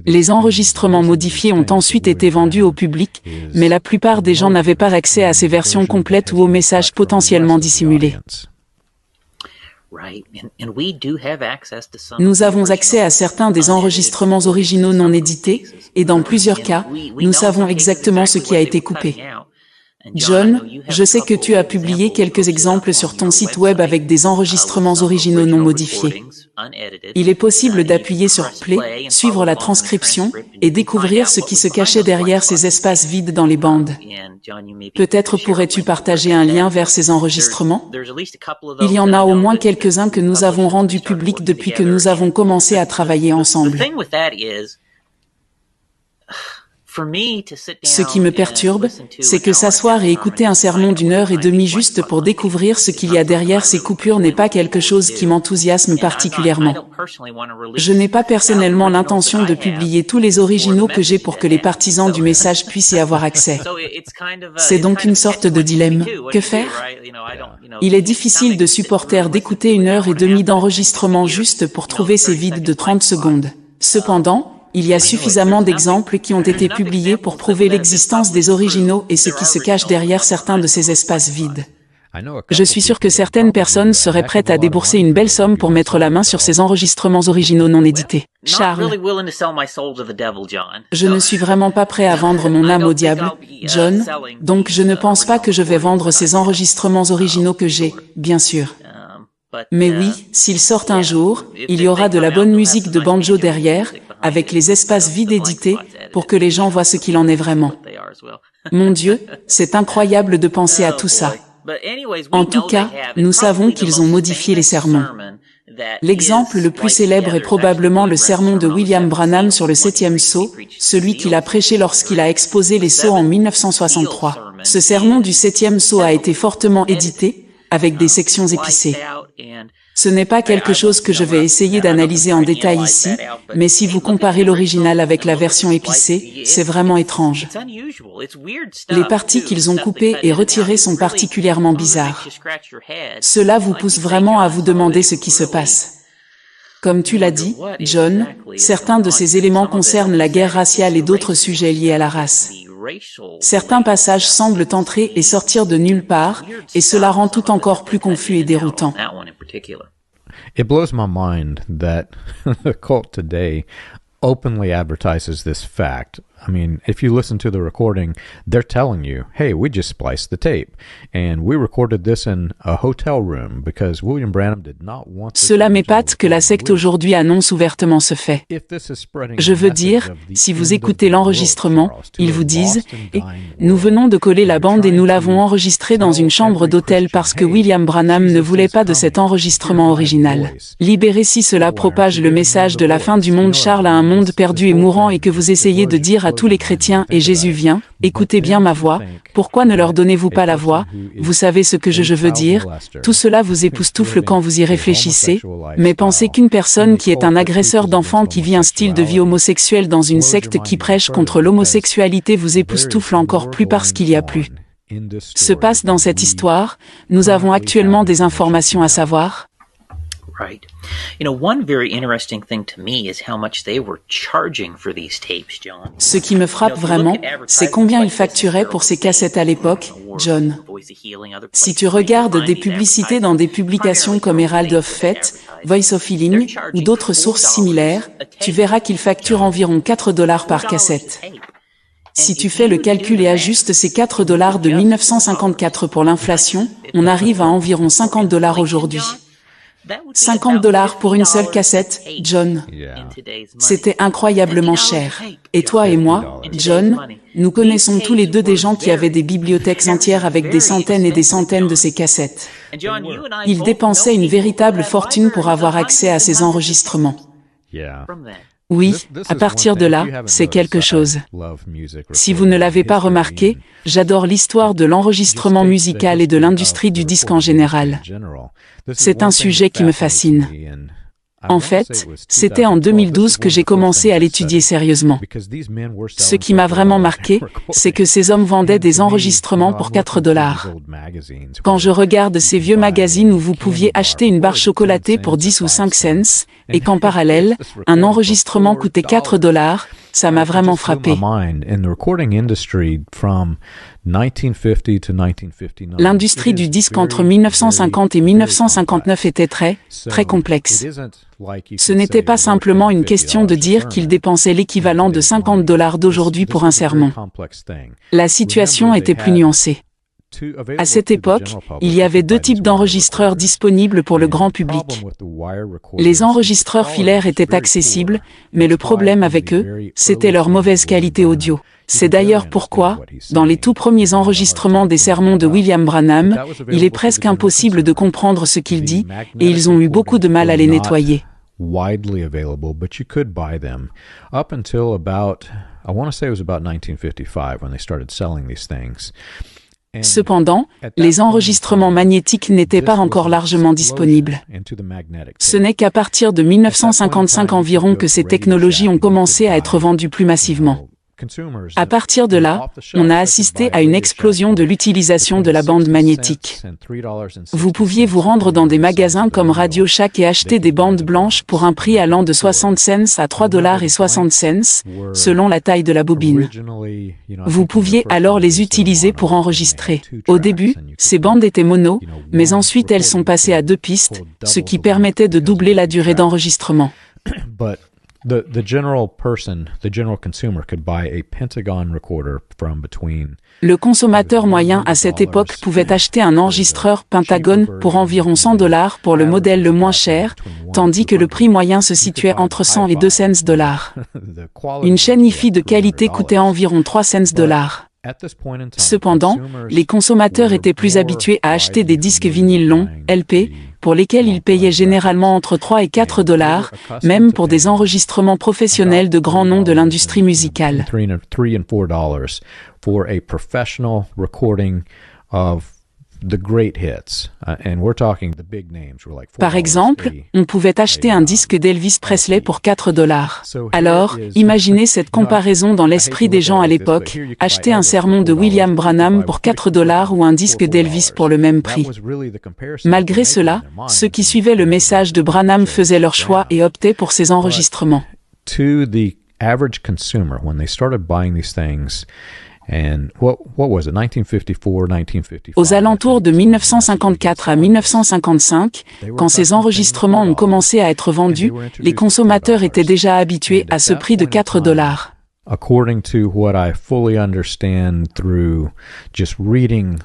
Les enregistrements modifiés ont ensuite été vendus au public, mais la plupart des gens n'avaient pas accès à ces versions complètes ou aux messages potentiellement dissimulés. Nous avons accès à certains des enregistrements originaux non édités, et dans plusieurs cas, nous savons exactement ce qui a été coupé. John, je sais que tu as publié quelques exemples sur ton site web avec des enregistrements originaux non modifiés. Il est possible d'appuyer sur Play, suivre la transcription, et découvrir ce qui se cachait derrière ces espaces vides dans les bandes. Peut-être pourrais-tu partager un lien vers ces enregistrements? Il y en a au moins quelques-uns que nous avons rendus publics depuis que nous avons commencé à travailler ensemble. Ce qui me perturbe, c'est que s'asseoir et écouter un sermon d'1h30 juste pour découvrir ce qu'il y a derrière ces coupures n'est pas quelque chose qui m'enthousiasme particulièrement. Je n'ai pas personnellement l'intention de publier tous les originaux que j'ai pour que les partisans du message puissent y avoir accès. C'est donc une sorte de dilemme. Que faire? Il est difficile de supporter d'écouter 1h30 d'enregistrement juste pour trouver ces vides de 30 secondes. Cependant, il y a suffisamment d'exemples qui ont été publiés pour prouver l'existence des originaux et ce qui se cache derrière certains de ces espaces vides. Je suis sûr que certaines personnes seraient prêtes à débourser une belle somme pour mettre la main sur ces enregistrements originaux non édités. Charles, je ne suis vraiment pas prêt à vendre mon âme au diable, John, donc je ne pense pas que je vais vendre ces enregistrements originaux que j'ai, bien sûr. Mais oui, s'ils sortent un jour, il y aura de la bonne musique de banjo derrière, avec les espaces vides édités, pour que les gens voient ce qu'il en est vraiment. Mon Dieu, c'est incroyable de penser à tout ça. En tout cas, nous savons qu'ils ont modifié les sermons. L'exemple le plus célèbre est probablement le sermon de William Branham sur le 7e sceau, celui qu'il a prêché lorsqu'il a exposé les sceaux en 1963. Ce sermon du 7e sceau a été fortement édité, avec des sections épicées. Ce n'est pas quelque chose que je vais essayer d'analyser en détail ici, mais si vous comparez l'original avec la version épicée, c'est vraiment étrange. Les parties qu'ils ont coupées et retirées sont particulièrement bizarres. Cela vous pousse vraiment à vous demander ce qui se passe. Comme tu l'as dit, John, certains de ces éléments concernent la guerre raciale et d'autres sujets liés à la race. Certains passages semblent entrer et sortir de nulle part, et cela rend tout encore plus confus et déroutant. It blows my mind that the cult today openly advertises this fact. I mean, if you listen to the recording, they're telling you, hey, we just spliced the tape, and we recorded this in a hotel room because William Branham did not want this. Cela m'épate que la secte aujourd'hui annonce ouvertement ce fait. Je veux dire, si vous écoutez l'enregistrement, ils vous disent « Nous venons de coller la bande et nous l'avons enregistrée dans une chambre d'hôtel parce que William Branham ne voulait pas de cet enregistrement original. Libérez si cela propage le message de la fin du monde Charles à un monde perdu et mourant et que vous essayez de dire à à tous les chrétiens et Jésus vient, écoutez bien ma voix, pourquoi ne leur donnez-vous pas la voix? Vous savez ce que je veux dire? Tout cela vous époustoufle quand vous y réfléchissez, mais pensez qu'une personne qui est un agresseur d'enfants qui vit un style de vie homosexuel dans une secte qui prêche contre l'homosexualité vous époustoufle encore plus parce qu'il y a plus se passe dans cette histoire. Nous avons actuellement des informations à savoir. Right. One very interesting thing to me is how much they were charging for these tapes, John. Ce qui me frappe vraiment, c'est combien ils facturaient pour ces cassettes à l'époque, John. Si tu regardes des publicités dans des publications comme Herald of Faith, Voice of Healing ou d'autres sources similaires, tu verras qu'ils facturent environ $4 par cassette. Si tu fais le calcul et ajustes ces $4 de 1954 pour l'inflation, on arrive à environ $50 aujourd'hui. $50 pour une seule cassette, John. C'était incroyablement cher. Et toi et moi, John, nous connaissons tous les deux des gens qui avaient des bibliothèques entières avec des centaines et des centaines de ces cassettes. Ils dépensaient une véritable fortune pour avoir accès à ces enregistrements. Oui, à partir de là, c'est quelque chose. Si vous ne l'avez pas remarqué, j'adore l'histoire de l'enregistrement musical et de l'industrie du disque en général. C'est un sujet qui me fascine. En fait, c'était en 2012 que j'ai commencé à l'étudier sérieusement. Ce qui m'a vraiment marqué, c'est que ces hommes vendaient des enregistrements pour $4. Quand je regarde ces vieux magazines où vous pouviez acheter une barre chocolatée pour 10 ou 5 cents, et qu'en parallèle, un enregistrement coûtait $4, ça m'a vraiment frappé. L'industrie du disque entre 1950 et 1959 était très complexe. Ce n'était pas simplement une question de dire qu'ils dépensaient l'équivalent de $50 d'aujourd'hui pour un sermon. La situation était plus nuancée. À cette époque, il y avait deux types d'enregistreurs disponibles pour le grand public. Les enregistreurs filaires étaient accessibles, mais le problème avec eux, c'était leur mauvaise qualité audio. C'est d'ailleurs pourquoi, dans les tout premiers enregistrements des sermons de William Branham, il est presque impossible de comprendre ce qu'il dit, et ils ont eu beaucoup de mal à les nettoyer. Widely available, but you could buy them up until about, I want to say it was about 1955 when they started selling these things. Cependant, les enregistrements magnétiques n'étaient pas encore largement disponibles. Ce n'est qu'à partir de 1955 environ que ces technologies ont commencé à être vendues plus massivement. À partir de là, on a assisté à une explosion de l'utilisation de la bande magnétique. Vous pouviez vous rendre dans des magasins comme Radio Shack et acheter des bandes blanches pour un prix allant de 60 cents à $3.60, selon la taille de la bobine. Vous pouviez alors les utiliser pour enregistrer. Au début, ces bandes étaient mono, mais ensuite elles sont passées à 2 pistes, ce qui permettait de doubler la durée d'enregistrement. The general consumer could buy a Pentagon recorder from between. Le consommateur moyen à cette époque pouvait acheter un enregistreur Pentagon pour environ $100 pour le modèle le moins cher, tandis que le prix moyen se situait entre 100 et 2 cents $. Une chaîne hi-fi de qualité coûtait environ 3 cents $. Cependant, les consommateurs étaient plus habitués à acheter des disques vinyles longs, LP, pour lesquels ils payaient généralement entre 3 et $4, même pour des enregistrements professionnels de grands noms de l'industrie musicale. For a professional recording of the great hits, and we're talking the big names were like $4. Par exemple, on pouvait acheter un disque d'Elvis Presley pour $4. Alors, imaginez cette comparaison dans l'esprit des gens à l'époque, acheter un sermon de William Branham pour $4 ou un disque d'Elvis pour le même prix. Malgré cela, ceux qui suivaient le message de Branham faisaient leur choix et optaient pour ces enregistrements. To the average consumer, when they started buying these things, and what was it, 1954, 1955? Aux alentours de 1954 à 1955, quand ces enregistrements ont commencé à être vendus, les consommateurs étaient déjà habitués à ce prix de $4. According to what I fully understand through just reading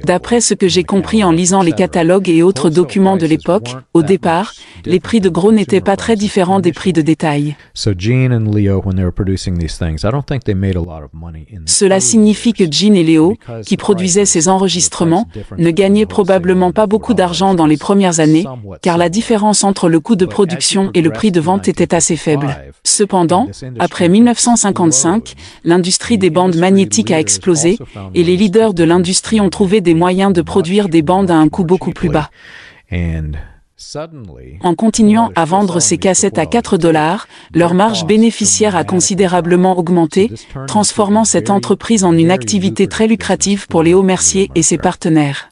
D'après ce que j'ai compris en lisant les catalogues et autres documents de l'époque, au départ, les prix de gros n'étaient pas très différents des prix de détail. Cela signifie que Gene et Leo, qui produisaient ces enregistrements, ne gagnaient probablement pas beaucoup d'argent dans les premières années, car la différence entre le coût de production et le prix de vente était assez faible. Cependant, après 1955, l'industrie des bandes magnétiques a explosé, et les leaders de l'industrie ont trouvé des moyens de produire des bandes à un coût beaucoup plus bas. En continuant à vendre ces cassettes à $4, leur marge bénéficiaire a considérablement augmenté, transformant cette entreprise en une activité très lucrative pour Léo Mercier et ses partenaires.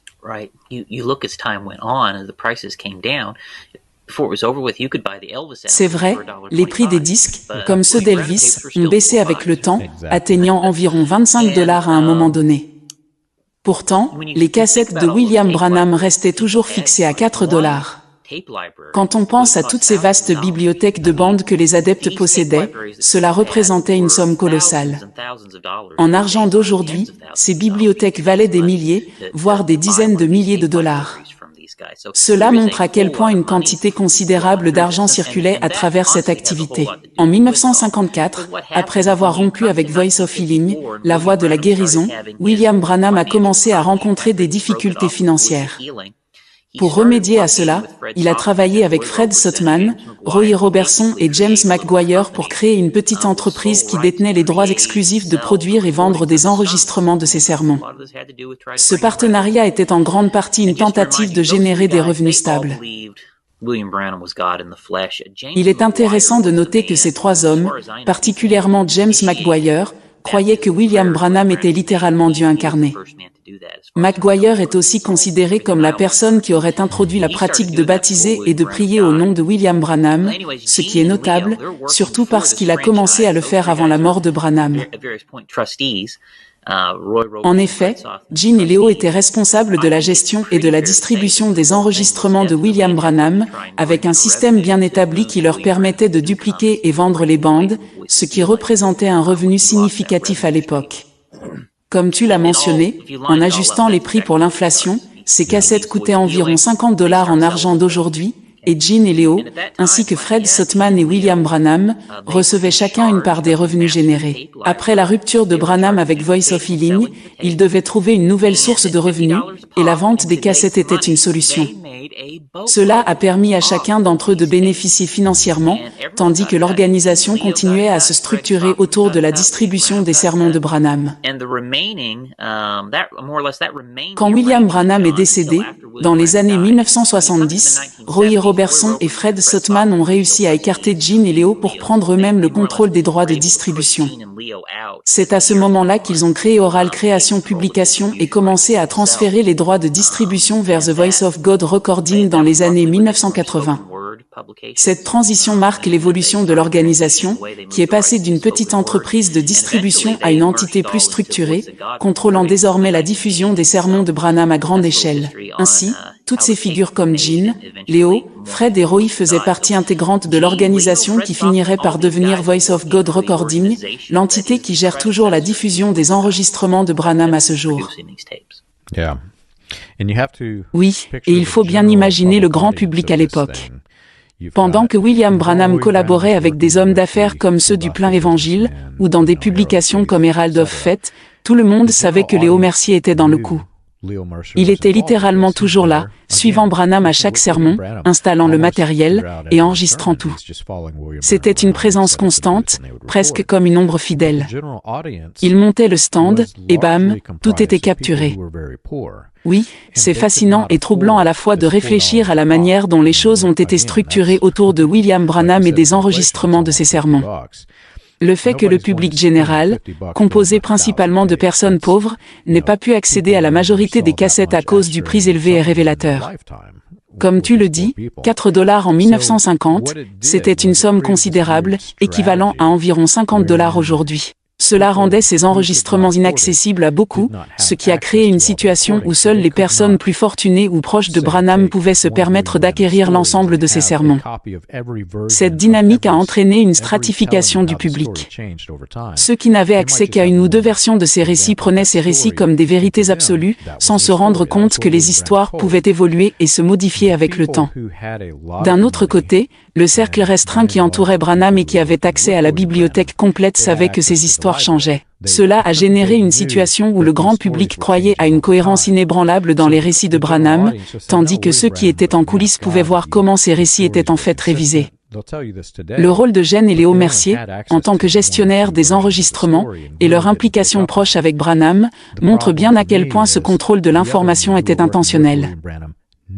C'est vrai, les prix des disques, comme ceux d'Elvis, ont baissé avec le temps, atteignant environ $25 à un moment donné. Pourtant, les cassettes de William Branham restaient toujours fixées à $4. Quand on pense à toutes ces vastes bibliothèques de bandes que les adeptes possédaient, cela représentait une somme colossale. En argent d'aujourd'hui, ces bibliothèques valaient des milliers, voire des dizaines de milliers de dollars. Cela montre à quel point une quantité considérable d'argent circulait à travers cette activité. En 1954, après avoir rompu avec Voice of Healing, la voix de la guérison, William Branham a commencé à rencontrer des difficultés financières. Pour remédier à cela, il a travaillé avec Fred Sotman, Roy Robertson et James McGuire pour créer une petite entreprise qui détenait les droits exclusifs de produire et vendre des enregistrements de ses sermons. Ce partenariat était en grande partie une tentative de générer des revenus stables. Il est intéressant de noter que ces trois hommes, particulièrement James McGuire, croyaient que William Branham était littéralement Dieu incarné. McGuire est aussi considéré comme la personne qui aurait introduit la pratique de baptiser et de prier au nom de William Branham, ce qui est notable, surtout parce qu'il a commencé à le faire avant la mort de Branham. En effet, Gene et Leo étaient responsables de la gestion et de la distribution des enregistrements de William Branham, avec un système bien établi qui leur permettait de dupliquer et vendre les bandes, ce qui représentait un revenu significatif à l'époque. Comme tu l'as mentionné, en ajustant les prix pour l'inflation, ces cassettes coûtaient environ $50 en argent d'aujourd'hui, et Gene et Leo, ainsi que Fred Sotman et William Branham, recevaient chacun une part des revenus générés. Après la rupture de Branham avec Voice of Healing, ils devaient trouver une nouvelle source de revenus, et la vente des cassettes était une solution. Cela a permis à chacun d'entre eux de bénéficier financièrement, tandis que l'organisation continuait à se structurer autour de la distribution des sermons de Branham. Quand William Branham est décédé, dans les années 1970, Roy Robertson et Fred Sotman ont réussi à écarter Gene et Leo pour prendre eux-mêmes le contrôle des droits de distribution. C'est à ce moment-là qu'ils ont créé Oral Creation Publications et commencé à transférer les droits de distribution vers The Voice of God Recording dans les années 1980. Cette transition marque l'évolution de l'organisation, qui est passée d'une petite entreprise de distribution à une entité plus structurée, contrôlant désormais la diffusion des sermons de Branham à grande échelle. Ainsi, toutes ces figures comme Gene, Leo, Fred et Roy faisaient partie intégrante de l'organisation qui finirait par devenir Voice of God Recording, l'entité qui gère toujours la diffusion des enregistrements de Branham à ce jour. Oui, et il faut bien imaginer le grand public à l'époque. Pendant que William Branham collaborait avec des hommes d'affaires comme ceux du Plein Évangile, ou dans des publications comme Herald of Faith, tout le monde savait que Léo Mercier était dans le coup. Il était littéralement toujours là, suivant Branham à chaque sermon, installant le matériel et enregistrant tout. C'était une présence constante, presque comme une ombre fidèle. Il montait le stand, et bam, tout était capturé. Oui, c'est fascinant et troublant à la fois de réfléchir à la manière dont les choses ont été structurées autour de William Branham et des enregistrements de ses sermons. Le fait que le public général, composé principalement de personnes pauvres, n'ait pas pu accéder à la majorité des cassettes à cause du prix élevé est révélateur. Comme tu le dis, $4 en 1950, c'était une somme considérable, équivalent à environ $50 aujourd'hui. Cela rendait ces enregistrements inaccessibles à beaucoup, ce qui a créé une situation où seules les personnes plus fortunées ou proches de Branham pouvaient se permettre d'acquérir l'ensemble de ses sermons. Cette dynamique a entraîné une stratification du public. Ceux qui n'avaient accès qu'à une ou deux versions de ces récits prenaient ces récits comme des vérités absolues, sans se rendre compte que les histoires pouvaient évoluer et se modifier avec le temps. D'un autre côté, le cercle restreint qui entourait Branham et qui avait accès à la bibliothèque complète savait que ces histoires changeaient. Cela a généré une situation où le grand public croyait à une cohérence inébranlable dans les récits de Branham, tandis que ceux qui étaient en coulisses pouvaient voir comment ces récits étaient en fait révisés. Le rôle de Gene et Léo Mercier, en tant que gestionnaires des enregistrements, et leur implication proche avec Branham, montrent bien à quel point ce contrôle de l'information était intentionnel.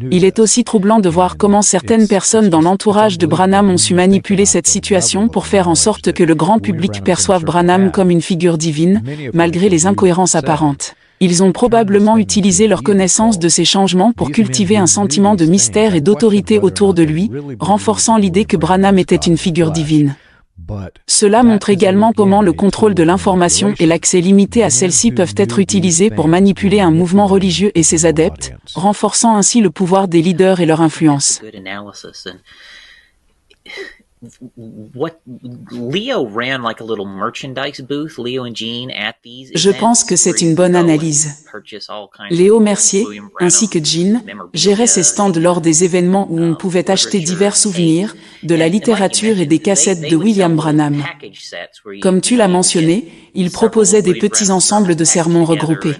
Il est aussi troublant de voir comment certaines personnes dans l'entourage de Branham ont su manipuler cette situation pour faire en sorte que le grand public perçoive Branham comme une figure divine, malgré les incohérences apparentes. Ils ont probablement utilisé leur connaissance de ces changements pour cultiver un sentiment de mystère et d'autorité autour de lui, renforçant l'idée que Branham était une figure divine. Cela montre également comment le contrôle de l'information et l'accès limité à celle-ci peuvent être utilisés pour manipuler un mouvement religieux et ses adeptes, renforçant ainsi le pouvoir des leaders et leur influence. Je pense que c'est une bonne analyse. Léo Mercier, ainsi que Gene, géraient ces stands lors des événements où on pouvait acheter divers souvenirs, de la littérature et des cassettes de William Branham. Comme tu l'as mentionné, ils proposaient des petits ensembles de sermons regroupés.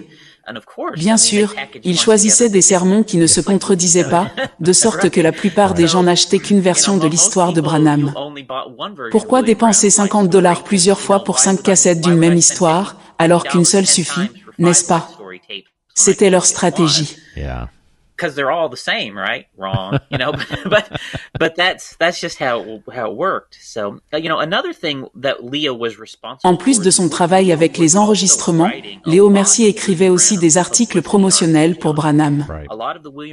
Bien sûr, ils choisissaient des sermons qui ne se contredisaient pas, de sorte que la plupart des gens n'achetaient qu'une version de l'histoire de Branham. Pourquoi dépenser $50 plusieurs fois pour 5 cassettes d'une même histoire, alors qu'une seule suffit, n'est-ce pas? C'était leur stratégie. Because they're all the same, right? Wrong, but that's just how it worked. So, another thing that Leo was responsible. En plus de son travail avec les enregistrements, Léo Mercier écrivait aussi des articles promotionnels pour Branham.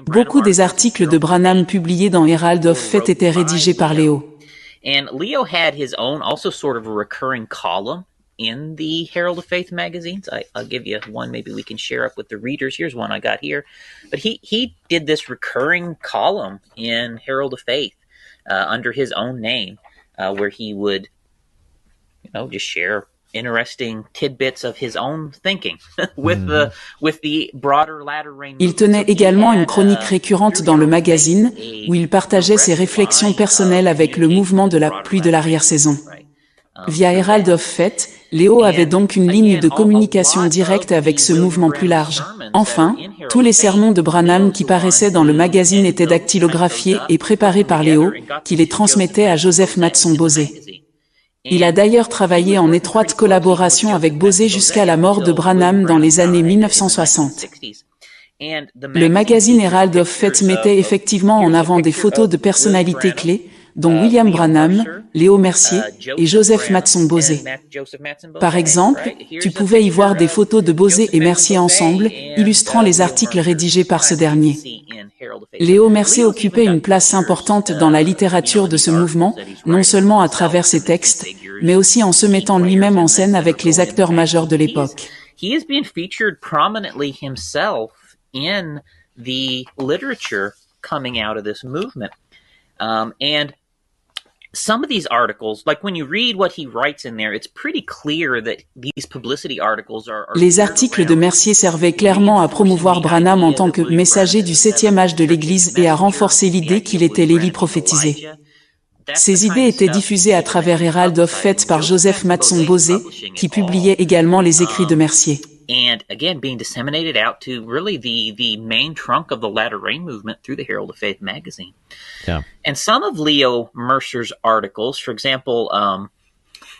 Beaucoup des articles de Branham publiés dans Herald of Faith étaient rédigés par Léo. And Leo had his own also sort of a recurring column in the Herald of Faith magazines. I'll give you one maybe we can share up with the readers. Here's one I got here. But he did this recurring column in Herald of Faith under his own name where he would, just share interesting tidbits of his own thinking with the broader latter rain. Il tenait également une chronique récurrente dans le magazine où il partageait ses réflexions personnelles avec le mouvement de la pluie de l'arrière-saison. Via Herald of Faith, Léo avait donc une ligne de communication directe avec ce mouvement plus large. Enfin, tous les sermons de Branham qui paraissaient dans le magazine étaient dactylographiés et préparés par Léo, qui les transmettait à Joseph Matson Bosé. Il a d'ailleurs travaillé en étroite collaboration avec Bosé jusqu'à la mort de Branham dans les années 1960. Le magazine Herald of Faith mettait effectivement en avant des photos de personnalités clés, dont William Branham, Léo Mercier et Joseph Matson Bosé. Par exemple, tu pouvais y voir des photos de Bosé et Mercier ensemble, illustrant les articles rédigés par ce dernier. Léo Mercier occupait une place importante dans la littérature de ce mouvement, non seulement à travers ses textes, mais aussi en se mettant lui-même en scène avec les acteurs majeurs de l'époque. He has been featured prominently himself in the literature coming out of this movement. And some of these articles, like when you read what he writes in there, it's pretty clear that these publicity articles are Les articles de Mercier servaient clairement à promouvoir Branham en tant que messager du 7e âge de l'Église et à renforcer l'idée qu'il était l'Élie prophétisé. Ces idées étaient diffusées à travers Herald of Faith par Joseph Matson Bosé, qui publiait également les écrits de Mercier. And again, being disseminated out to really the main trunk of the Latter Rain movement through the Herald of Faith magazine. Yeah. And some of Leo Mercer's articles, for example,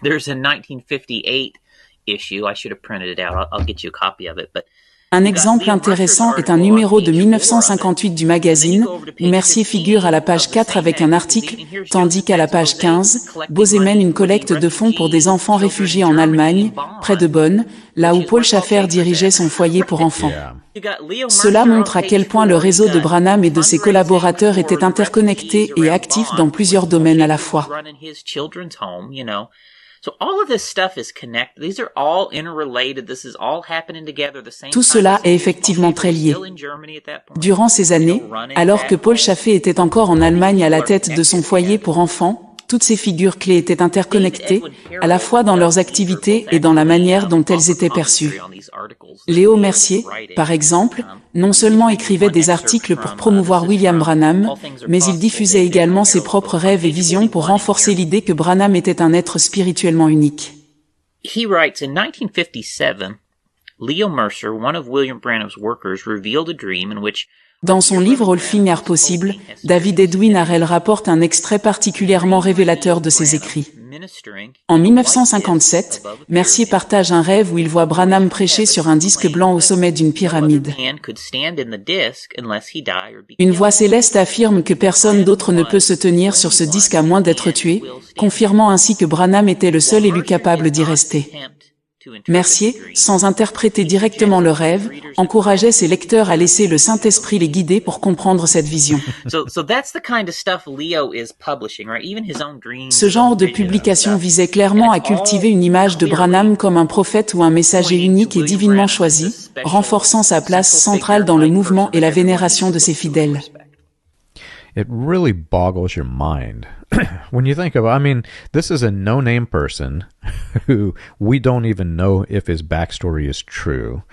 there's a 1958 issue. I should have printed it out. I'll get you a copy of it, but Un exemple intéressant est un numéro de 1958 du magazine, où Mercier figure à la page 4 avec un article, tandis qu'à la page 15, Bosé mène une collecte de fonds pour des enfants réfugiés en Allemagne, près de Bonn, là où Paul Schaffer dirigeait son foyer pour enfants. Cela montre à quel point le réseau de Branham et de ses collaborateurs était interconnecté et actif dans plusieurs domaines à la fois. Tout cela est effectivement très lié. Durant ces années, alors que Paul Chaffee était encore en Allemagne à la tête de son foyer pour enfants, toutes ces figures clés étaient interconnectées, à la fois dans leurs activités et dans la manière dont elles étaient perçues. Léo Mercier, par exemple, non seulement écrivait des articles pour promouvoir William Branham, mais il diffusait également ses propres rêves et visions pour renforcer l'idée que Branham était un être spirituellement unique. He writes, in 1957, Leo Mercer, one of William Branham's workers, revealed a dream in which Dans son livre All Things Are Possible, David Edwin Harrell rapporte un extrait particulièrement révélateur de ses écrits. En 1957, Mercier partage un rêve où il voit Branham prêcher sur un disque blanc au sommet d'une pyramide. Une voix céleste affirme que personne d'autre ne peut se tenir sur ce disque à moins d'être tué, confirmant ainsi que Branham était le seul élu capable d'y rester. Mercier, sans interpréter directement le rêve, encourageait ses lecteurs à laisser le Saint-Esprit les guider pour comprendre cette vision. Ce genre de publication visait clairement à cultiver une image de Branham comme un prophète ou un messager unique et divinement choisi, renforçant sa place centrale dans le mouvement et la vénération de ses fidèles. It really boggles your mind when you think of, I mean, this is a no-name person who we don't even know if his backstory is true,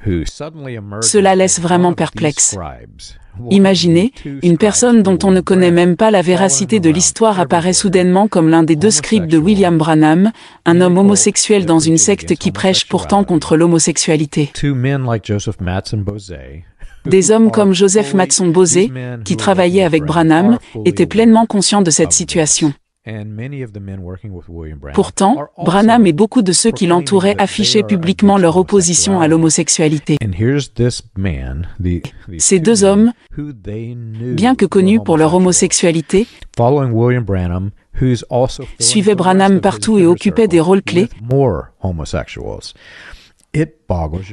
who suddenly emerges. Cela laisse vraiment perplexe. Imaginez, une personne dont on ne connaît même pas la véracité de l'histoire apparaît soudainement comme l'un des deux scribes de William Branham, un homme homosexuel dans une secte qui prêche pourtant contre l'homosexualité. Two men like Joseph Matson Bose. Des hommes comme Joseph Matson Bose, qui travaillaient avec Branham, étaient pleinement conscients de cette situation. Pourtant, Branham et beaucoup de ceux qui l'entouraient affichaient publiquement leur opposition à l'homosexualité. Ces deux hommes, bien que connus pour leur homosexualité, suivaient Branham partout et occupaient des rôles clés,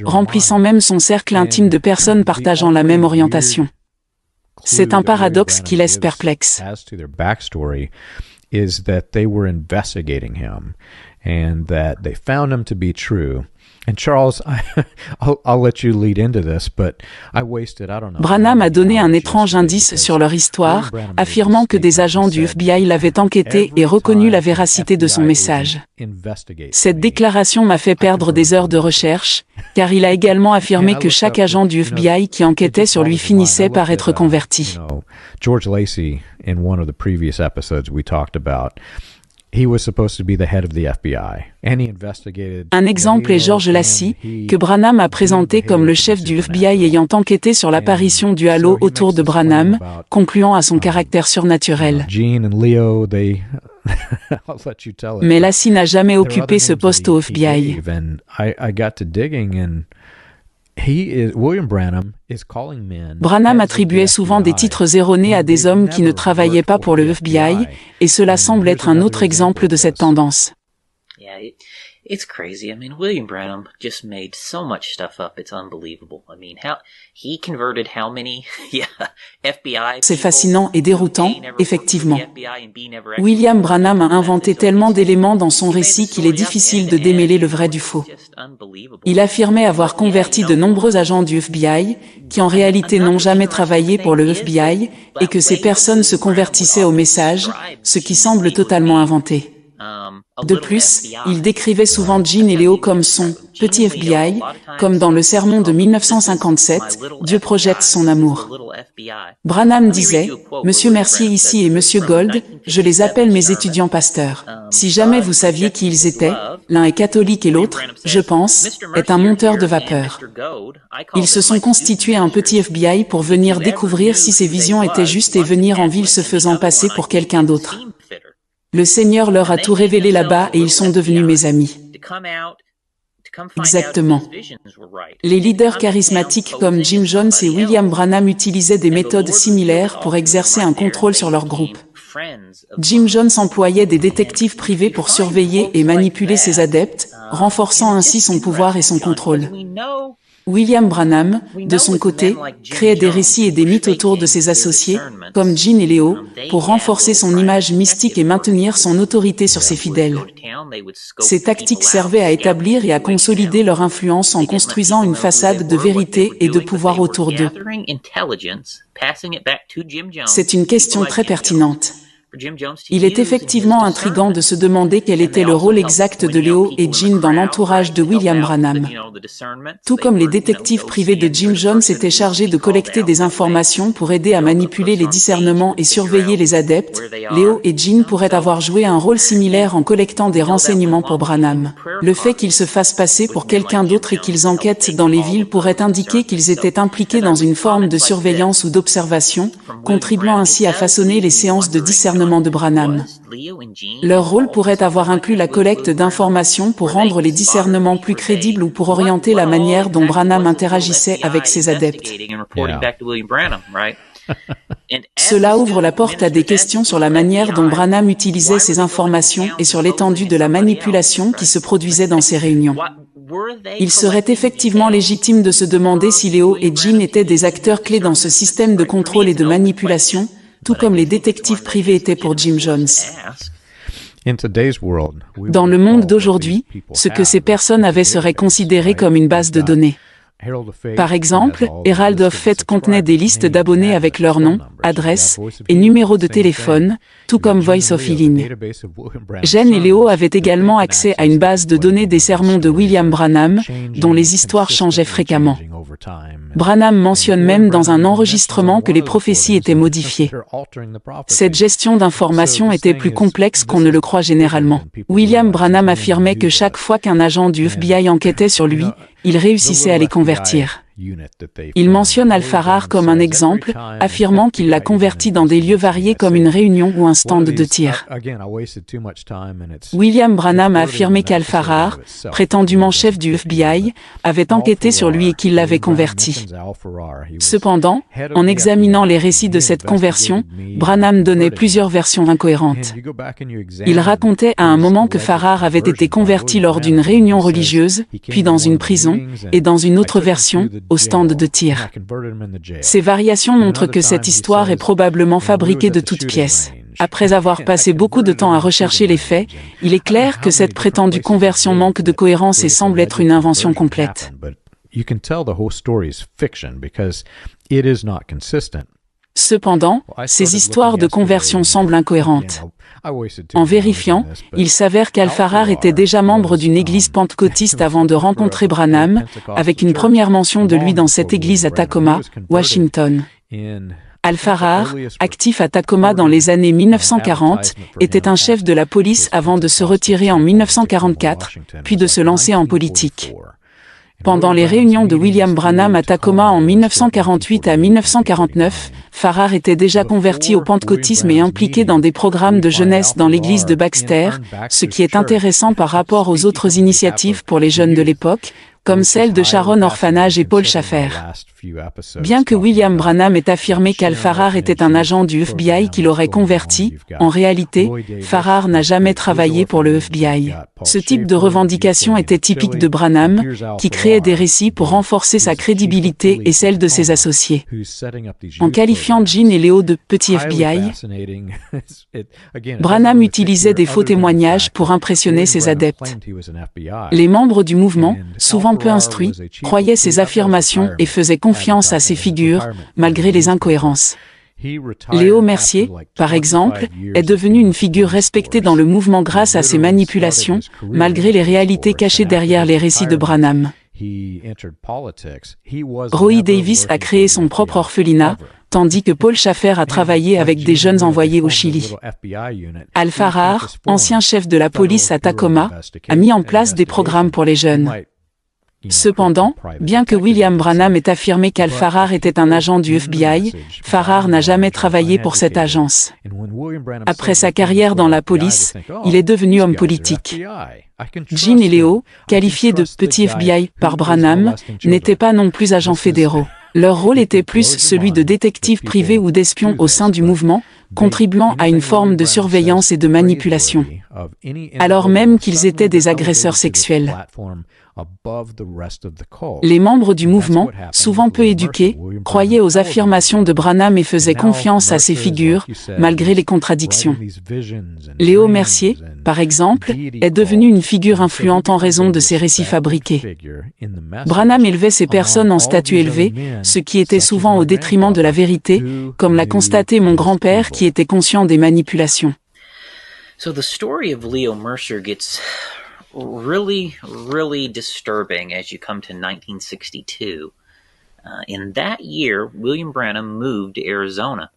remplissant même son cercle intime de personnes partageant la même orientation. C'est un paradoxe qui laisse perplexe. Is that they were investigating him and that they found him to be true. And Charles, I'll let you lead into this, but I wasted, I don't know. Branham a donné un étrange indice sur leur histoire, affirmant que des agents du FBI l'avaient enquêté et reconnu la véracité de son message. Cette déclaration m'a fait perdre des heures de recherche, car il a également affirmé que chaque agent du FBI qui enquêtait sur lui finissait par être converti. George Lacey, in one of the previous episodes we talked about, he was supposed to be the head of the FBI, and he investigated. Un exemple est George Lacey, que Branham a présenté comme le chef du FBI ayant enquêté sur l'apparition du halo autour de Branham, concluant à son caractère surnaturel. Mais Lacey n'a jamais occupé ce poste au FBI. Branham attribuait souvent des titres erronés à des hommes qui ne travaillaient pas pour le FBI, et cela semble être un autre exemple de cette tendance. It's crazy. I mean, William Branham just made so much stuff up. It's unbelievable. I mean, how he converted how many FBI. C'est fascinant et déroutant, effectivement. William Branham a inventé tellement d'éléments dans son récit qu'il est difficile de démêler le vrai du faux. Il affirmait avoir converti de nombreux agents du FBI, qui en réalité n'ont jamais travaillé pour le FBI, et que ces personnes se convertissaient au message, ce qui semble totalement inventé. De plus, il décrivait souvent Jean et Léo comme son « petit FBI », comme dans le sermon de 1957, « Dieu projette son amour ». Branham disait « Monsieur Mercier ici et Monsieur Gold, je les appelle mes étudiants pasteurs. Si jamais vous saviez qui ils étaient, l'un est catholique et l'autre, je pense, est un monteur de vapeur. Ils se sont constitués un petit FBI pour venir découvrir si ces visions étaient justes et venir en ville se faisant passer pour quelqu'un d'autre. Le Seigneur leur a tout révélé là-bas et ils sont devenus mes amis. » Exactement. Les leaders charismatiques comme Jim Jones et William Branham utilisaient des méthodes similaires pour exercer un contrôle sur leur groupe. Jim Jones employait des détectives privés pour surveiller et manipuler ses adeptes, renforçant ainsi son pouvoir et son contrôle. William Branham, de son côté, créait des récits et des mythes autour de ses associés, comme Gene et Leo, pour renforcer son image mystique et maintenir son autorité sur ses fidèles. Ces tactiques servaient à établir et à consolider leur influence en construisant une façade de vérité et de pouvoir autour d'eux. C'est une question très pertinente. Il est effectivement intriguant de se demander quel était le rôle exact de Leo et Gene dans l'entourage de William Branham. Tout comme les détectives privés de Jim Jones étaient chargés de collecter des informations pour aider à manipuler les discernements et surveiller les adeptes, Leo et Gene pourraient avoir joué un rôle similaire en collectant des renseignements pour Branham. Le fait qu'ils se fassent passer pour quelqu'un d'autre et qu'ils enquêtent dans les villes pourrait indiquer qu'ils étaient impliqués dans une forme de surveillance ou d'observation, contribuant ainsi à façonner les séances de discernement de Branham. Leur rôle pourrait avoir inclus la collecte d'informations pour rendre les discernements plus crédibles ou pour orienter la manière dont Branham interagissait avec ses adeptes. Cela ouvre la porte à des questions sur la manière dont Branham utilisait ces informations et sur l'étendue de la manipulation qui se produisait dans ces réunions. Il serait effectivement légitime de se demander si Leo et Gene étaient des acteurs clés dans ce système de contrôle et de manipulation, tout comme les détectives privés étaient pour Jim Jones. Dans le monde d'aujourd'hui, ce que ces personnes avaient serait considéré comme une base de données. Par exemple, Herald of Fate contenait des listes d'abonnés avec leur nom, adresse et numéro de téléphone, tout comme Voice of Healing. Gene et Leo avaient également accès à une base de données des sermons de William Branham, dont les histoires changeaient fréquemment. Branham mentionne même dans un enregistrement que les prophéties étaient modifiées. Cette gestion d'informations était plus complexe qu'on ne le croit généralement. William Branham affirmait que chaque fois qu'un agent du FBI enquêtait sur lui, il réussissait à les convertir. Il mentionne Al-Farrar comme un exemple, affirmant qu'il l'a converti dans des lieux variés comme une réunion ou un stand de tir. William Branham a affirmé qu'Al-Farrar, prétendument chef du FBI, avait enquêté sur lui et qu'il l'avait converti. Cependant, en examinant les récits de cette conversion, Branham donnait plusieurs versions incohérentes. Il racontait à un moment que Farrar avait été converti lors d'une réunion religieuse, puis dans une prison, et dans une autre version, au stand de tir. Ces variations montrent que cette histoire est probablement fabriquée de toutes pièces. Après avoir passé beaucoup de temps à rechercher les faits, il est clair que cette prétendue conversion manque de cohérence et semble être une invention complète. Cependant, ces histoires de conversion semblent incohérentes. En vérifiant, il s'avère qu'Al-Farrar était déjà membre d'une église pentecôtiste avant de rencontrer Branham, avec une première mention de lui dans cette église à Tacoma, Washington. Al-Farrar, actif à Tacoma dans les années 1940, était un chef de la police avant de se retirer en 1944, puis de se lancer en politique. Pendant les réunions de William Branham à Tacoma en 1948 à 1949, Farrar était déjà converti au pentecôtisme et impliqué dans des programmes de jeunesse dans l'église de Baxter, ce qui est intéressant par rapport aux autres initiatives pour les jeunes de l'époque, comme celle de Sharon Orphanage et Paul Schaffer. Bien que William Branham ait affirmé qu'Al-Farrar était un agent du FBI qui l'aurait converti, en réalité, Farrar n'a jamais travaillé pour le FBI. Ce type de revendication était typique de Branham, qui créait des récits pour renforcer sa crédibilité et celle de ses associés. En qualifiant Gene et Leo de « petits FBI », Branham utilisait des faux témoignages pour impressionner ses adeptes. Les membres du mouvement, souvent peu instruits, croyaient ces affirmations et faisaient confiance à ces figures, malgré les incohérences. Léo Mercier, par exemple, est devenu une figure respectée dans le mouvement grâce à ses manipulations, malgré les réalités cachées derrière les récits de Branham. Roy Davis a créé son propre orphelinat, tandis que Paul Schaffer a travaillé avec des jeunes envoyés au Chili. Al-Farrar, ancien chef de la police à Tacoma, a mis en place des programmes pour les jeunes. Cependant, bien que William Branham ait affirmé qu'Al-Farrar était un agent du FBI, Farrar n'a jamais travaillé pour cette agence. Après sa carrière dans la police, il est devenu homme politique. Gene et Leo, qualifiés de « petits FBI » par Branham, n'étaient pas non plus agents fédéraux. Leur rôle était plus celui de détectives privés ou d'espions au sein du mouvement, contribuant à une forme de surveillance et de manipulation, alors même qu'ils étaient des agresseurs sexuels. Les membres du mouvement, souvent peu éduqués, croyaient aux affirmations de Branham et faisaient confiance à ses figures, malgré les contradictions. Léo Mercier, par exemple, est devenu une figure influente en raison de ses récits fabriqués. Branham élevait ces personnes en statut élevé, ce qui était souvent au détriment de la vérité, comme l'a constaté mon grand-père qui était conscient des manipulations. So the story of Leo Mercier gets really disturbing as you come to 1962. In that year, William Branham moved to Arizona.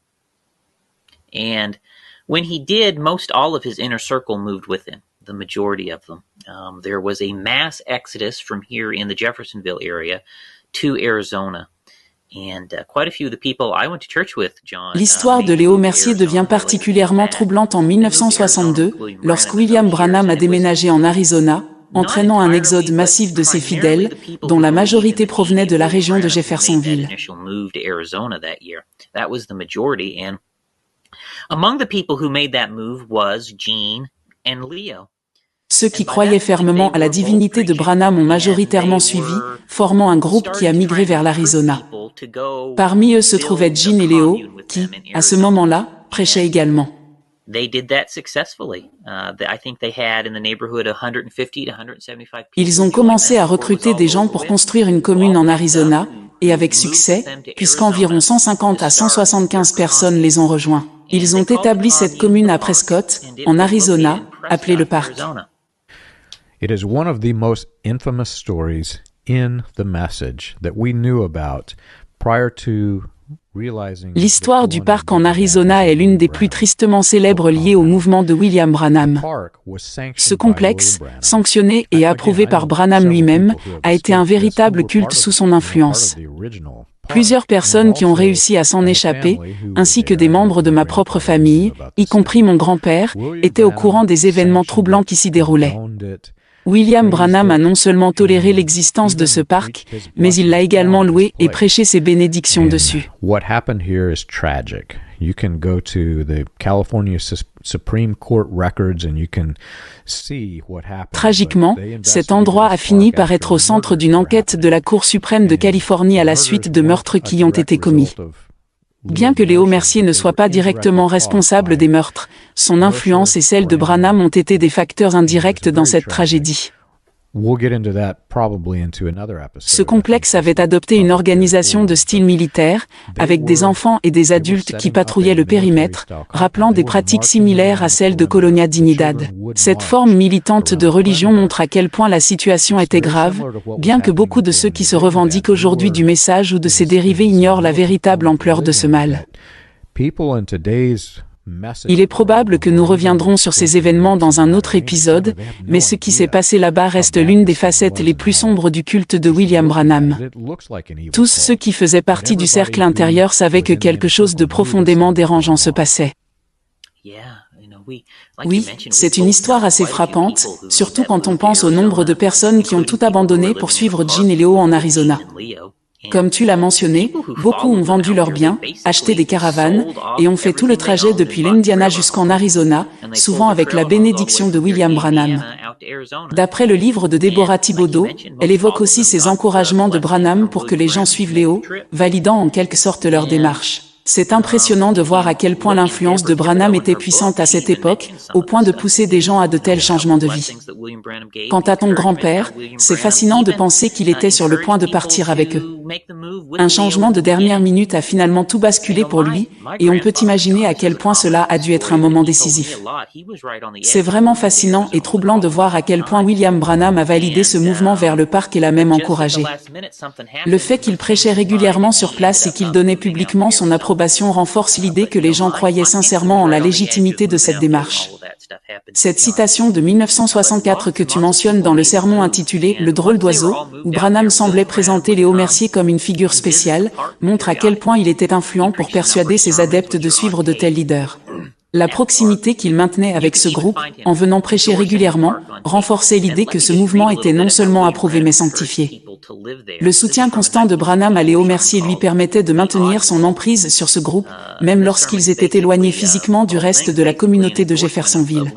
And when he did, most all of his inner circle moved with him, the majority of them. There was a mass exodus from here in the Jeffersonville area to Arizona. L'histoire de Léo Mercier devient particulièrement troublante en 1962, lorsque William Branham a déménagé en Arizona, entraînant un exode massif de ses fidèles, dont la majorité provenait de la région de Jeffersonville. Among the people who made that move was Gene and Leo. Ceux qui croyaient fermement à la divinité de Branham ont majoritairement suivi, formant un groupe qui a migré vers l'Arizona. Parmi ils se trouvaient Gene et Léo, qui, à ce moment-là, prêchaient également. Ils ont commencé à recruter des gens pour construire une commune en Arizona, et avec succès, puisqu'environ 150 à 175 personnes les ont rejoints. Ils ont établi cette commune à Prescott, en Arizona, appelée le Parc. It is one of the most infamous stories in the message that we knew about prior to realizing. L'histoire du parc en Arizona est l'une des plus tristement célèbres liées au mouvement de William Branham. Ce complexe, sanctionné et approuvé par Branham lui-même, a été un véritable culte sous son influence. Plusieurs personnes qui ont réussi à s'en échapper, ainsi que des membres de ma propre famille, y compris mon grand-père, étaient au courant des événements troublants qui s'y déroulaient. William Branham a non seulement toléré l'existence de ce parc, mais il l'a également loué et prêché ses bénédictions dessus. What happened here is tragic. You can go to the California Supreme Court records and you can see what happened. Tragiquement, cet endroit a fini par être au centre d'une enquête de la Cour suprême de Californie à la suite de meurtres qui ont été commis. Bien que Léo Mercier ne soit pas directement responsable des meurtres, son influence et celle de Branham ont été des facteurs indirects dans cette tragédie. Ce complexe avait adopté une organisation de style militaire, avec des enfants et des adultes qui patrouillaient le périmètre, rappelant des pratiques similaires à celles de Colonia Dignidad. Cette forme militante de religion montre à quel point la situation était grave, bien que beaucoup de ceux qui se revendiquent aujourd'hui du message ou de ses dérivés ignorent la véritable ampleur de ce mal. Il est probable que nous reviendrons sur ces événements dans un autre épisode, mais ce qui s'est passé là-bas reste l'une des facettes les plus sombres du culte de William Branham. Tous ceux qui faisaient partie du cercle intérieur savaient que quelque chose de profondément dérangeant se passait. Oui, c'est une histoire assez frappante, surtout quand on pense au nombre de personnes qui ont tout abandonné pour suivre Gene et Léo en Arizona. Comme tu l'as mentionné, beaucoup ont vendu leurs biens, acheté des caravanes, et ont fait tout le trajet depuis l'Indiana jusqu'en Arizona, souvent avec la bénédiction de William Branham. D'après le livre de Deborah Thibodeau, elle évoque aussi ces encouragements de Branham pour que les gens suivent Léo, validant en quelque sorte leur démarche. C'est impressionnant de voir à quel point l'influence de Branham était puissante à cette époque, au point de pousser des gens à de tels changements de vie. Quant à ton grand-père, c'est fascinant de penser qu'il était sur le point de partir avec eux. Un changement de dernière minute a finalement tout basculé pour lui, et on peut imaginer à quel point cela a dû être un moment décisif. C'est vraiment fascinant et troublant de voir à quel point William Branham a validé ce mouvement vers le parc et l'a même encouragé. Le fait qu'il prêchait régulièrement sur place et qu'il donnait publiquement son approbation renforce l'idée que les gens croyaient sincèrement en la légitimité de cette démarche. Cette citation de 1964 que tu mentionnes dans le sermon intitulé « Le drôle d'oiseau », où Branham semblait présenter Léo Mercier comme une figure spéciale, montre à quel point il était influent pour persuader ses adeptes de suivre de tels leaders. La proximité qu'il maintenait avec ce groupe, en venant prêcher régulièrement, renforçait l'idée que ce mouvement était non seulement approuvé mais sanctifié. Le soutien constant de Branham à Léo Mercier lui permettait de maintenir son emprise sur ce groupe, même lorsqu'ils étaient éloignés physiquement du reste de la communauté de Jeffersonville.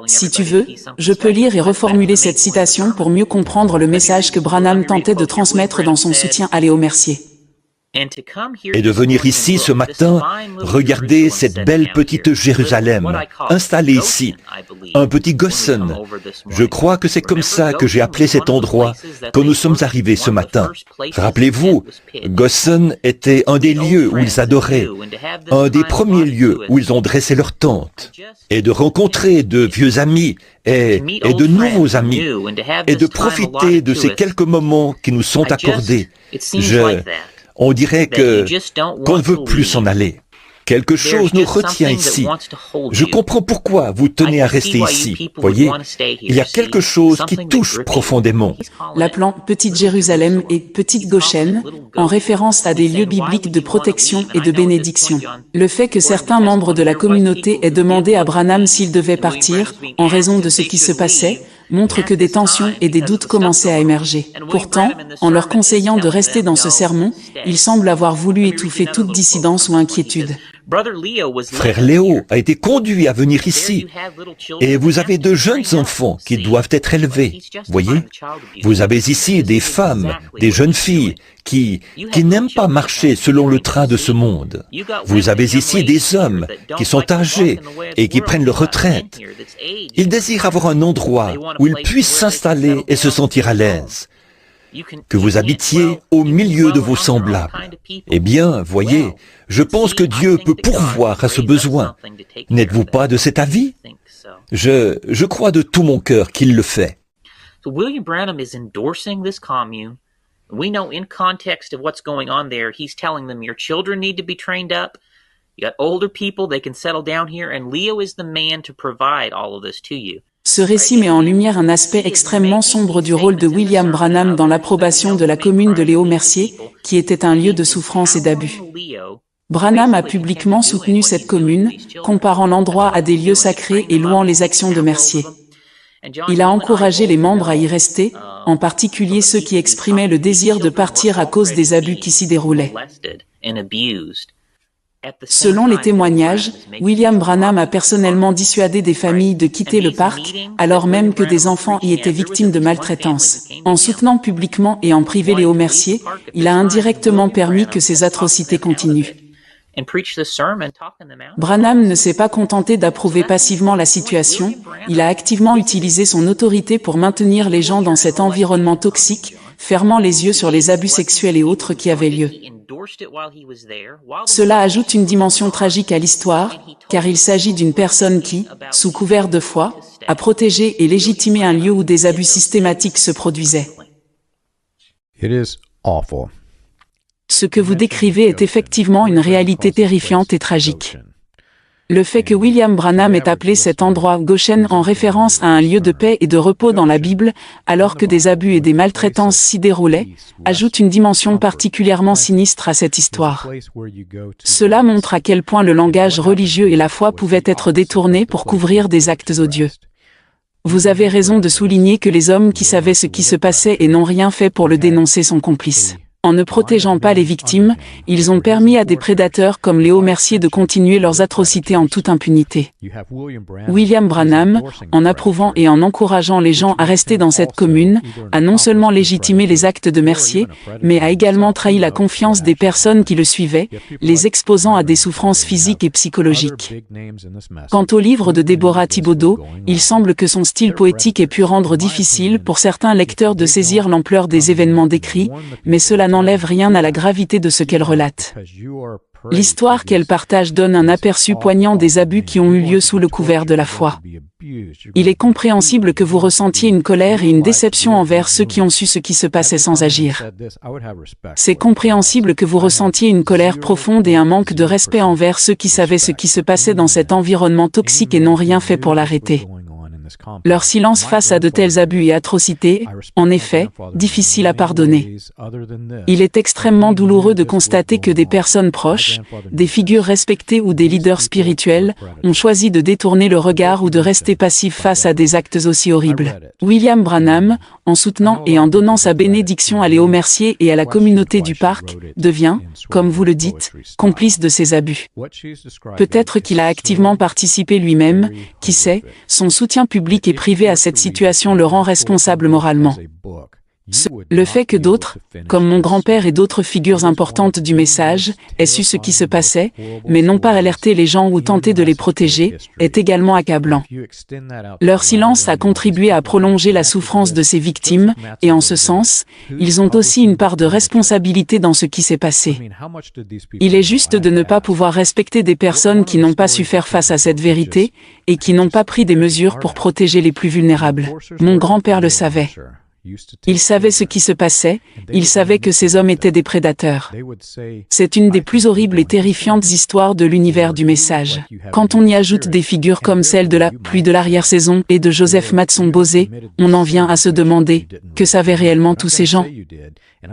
Si tu veux, je peux lire et reformuler cette citation pour mieux comprendre le message que Branham tentait de transmettre dans son soutien à Léo Mercier. Et de venir ici ce matin, regarder cette belle petite Jérusalem, installée ici, un petit Goshen. Je crois que c'est comme ça que j'ai appelé cet endroit quand nous sommes arrivés ce matin. Rappelez-vous, Goshen était un des lieux où ils adoraient, un des premiers lieux où ils ont dressé leur tente, et de rencontrer de vieux amis et de nouveaux amis, et de profiter de ces quelques moments qui nous sont accordés. On dirait qu'on ne veut plus s'en aller. Quelque chose nous retient ici. Je comprends pourquoi vous tenez à rester ici. Voyez, il y a quelque chose qui touche profondément. L'appelant Petite Jérusalem et Petite Goshen, en référence à des lieux bibliques de protection et de bénédiction. Le fait que certains membres de la communauté aient demandé à Branham s'il devait partir, en raison de ce qui se passait, montre que des tensions et des doutes commençaient à émerger. Pourtant, en leur conseillant de rester dans ce sermon, il semble avoir voulu étouffer toute dissidence ou inquiétude. Frère Léo a été conduit à venir ici, et vous avez de jeunes enfants qui doivent être élevés. Voyez, vous avez ici des femmes, des jeunes filles qui n'aiment pas marcher selon le train de ce monde. Vous avez ici des hommes qui sont âgés et qui prennent leur retraite. Ils désirent avoir un endroit où ils puissent s'installer et se sentir à l'aise. Que vous habitiez au milieu de vos semblables. Eh bien, voyez, je pense que Dieu peut pourvoir à ce besoin. N'êtes-vous pas de cet avis? Je crois de tout mon cœur qu'il le fait. So William Branham is endorsing this commune. We know in context of what's going on there, he's telling them your children need to be trained up. You got older people, they can settle down here, and Leo is the man to provide all of this to you. Ce récit met en lumière un aspect extrêmement sombre du rôle de William Branham dans l'approbation de la commune de Léo Mercier, qui était un lieu de souffrance et d'abus. Branham a publiquement soutenu cette commune, comparant l'endroit à des lieux sacrés et louant les actions de Mercier. Il a encouragé les membres à y rester, en particulier ceux qui exprimaient le désir de partir à cause des abus qui s'y déroulaient. Selon les témoignages, William Branham a personnellement dissuadé des familles de quitter le parc, alors même que des enfants y étaient victimes de maltraitance. En soutenant publiquement et en privé Léo Mercier, il a indirectement permis que ces atrocités continuent. Branham ne s'est pas contenté d'approuver passivement la situation, il a activement utilisé son autorité pour maintenir les gens dans cet environnement toxique, fermant les yeux sur les abus sexuels et autres qui avaient lieu. Cela ajoute une dimension tragique à l'histoire, car il s'agit d'une personne qui, sous couvert de foi, a protégé et légitimé un lieu où des abus systématiques se produisaient. It is awful. Ce que vous décrivez est effectivement une réalité terrifiante et tragique. Le fait que William Branham ait appelé cet endroit Goshen en référence à un lieu de paix et de repos dans la Bible, alors que des abus et des maltraitances s'y déroulaient, ajoute une dimension particulièrement sinistre à cette histoire. Cela montre à quel point le langage religieux et la foi pouvaient être détournés pour couvrir des actes odieux. Vous avez raison de souligner que les hommes qui savaient ce qui se passait et n'ont rien fait pour le dénoncer sont complices. En ne protégeant pas les victimes, ils ont permis à des prédateurs comme Léo Mercier de continuer leurs atrocités en toute impunité. William Branham, en approuvant et en encourageant les gens à rester dans cette commune, a non seulement légitimé les actes de Mercier, mais a également trahi la confiance des personnes qui le suivaient, les exposant à des souffrances physiques et psychologiques. Quant au livre de Deborah Thibodeau, il semble que son style poétique ait pu rendre difficile pour certains lecteurs de saisir l'ampleur des événements décrits, mais cela n'enlève rien à la gravité de ce qu'elle relate. L'histoire qu'elle partage donne un aperçu poignant des abus qui ont eu lieu sous le couvert de la foi. Il est compréhensible que vous ressentiez une colère et une déception envers ceux qui ont su ce qui se passait sans agir. C'est compréhensible que vous ressentiez une colère profonde et un manque de respect envers ceux qui savaient ce qui se passait dans cet environnement toxique et n'ont rien fait pour l'arrêter. Leur silence face à de tels abus et atrocités, en effet, difficile à pardonner. Il est extrêmement douloureux de constater que des personnes proches, des figures respectées ou des leaders spirituels, ont choisi de détourner le regard ou de rester passifs face à des actes aussi horribles. William Branham, en soutenant et en donnant sa bénédiction à Léo Mercier et à la communauté du parc, devient, comme vous le dites, complice de ces abus. Peut-être qu'il a activement participé lui-même, qui sait, son soutien public et privé à cette situation le rend responsable moralement. Le fait que d'autres, comme mon grand-père et d'autres figures importantes du message, aient su ce qui se passait, mais n'ont pas alerté les gens ou tenté de les protéger, est également accablant. Leur silence a contribué à prolonger la souffrance de ces victimes, et en ce sens, ils ont aussi une part de responsabilité dans ce qui s'est passé. Il est juste de ne pas pouvoir respecter des personnes qui n'ont pas su faire face à cette vérité, et qui n'ont pas pris des mesures pour protéger les plus vulnérables. Mon grand-père le savait. Il savait ce qui se passait, il savait que ces hommes étaient des prédateurs. C'est une des plus horribles et terrifiantes histoires de l'univers du message. Quand on y ajoute des figures comme celle de la pluie de l'arrière-saison et de Joseph Matson-Bosé, on en vient à se demander, que savaient réellement tous ces gens?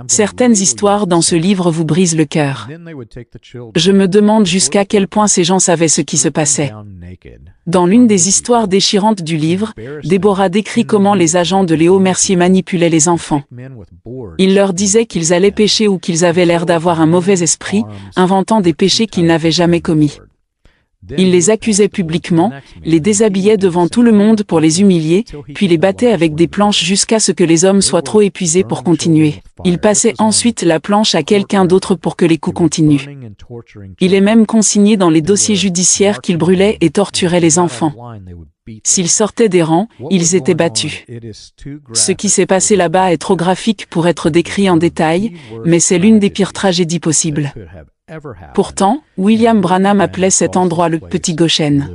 Certaines histoires dans ce livre vous brisent le cœur. Je me demande jusqu'à quel point ces gens savaient ce qui se passait. Dans l'une des histoires déchirantes du livre, Déborah décrit comment les agents de Léo Mercier manipulaient les enfants. Ils leur disaient qu'ils allaient pécher ou qu'ils avaient l'air d'avoir un mauvais esprit, inventant des péchés qu'ils n'avaient jamais commis. Il les accusait publiquement, les déshabillait devant tout le monde pour les humilier, puis les battait avec des planches jusqu'à ce que les hommes soient trop épuisés pour continuer. Il passait ensuite la planche à quelqu'un d'autre pour que les coups continuent. Il est même consigné dans les dossiers judiciaires qu'il brûlait et torturait les enfants. S'ils sortaient des rangs, ils étaient battus. Ce qui s'est passé là-bas est trop graphique pour être décrit en détail, mais c'est l'une des pires tragédies possibles. Pourtant, William Branham appelait cet endroit le Petit Goshen.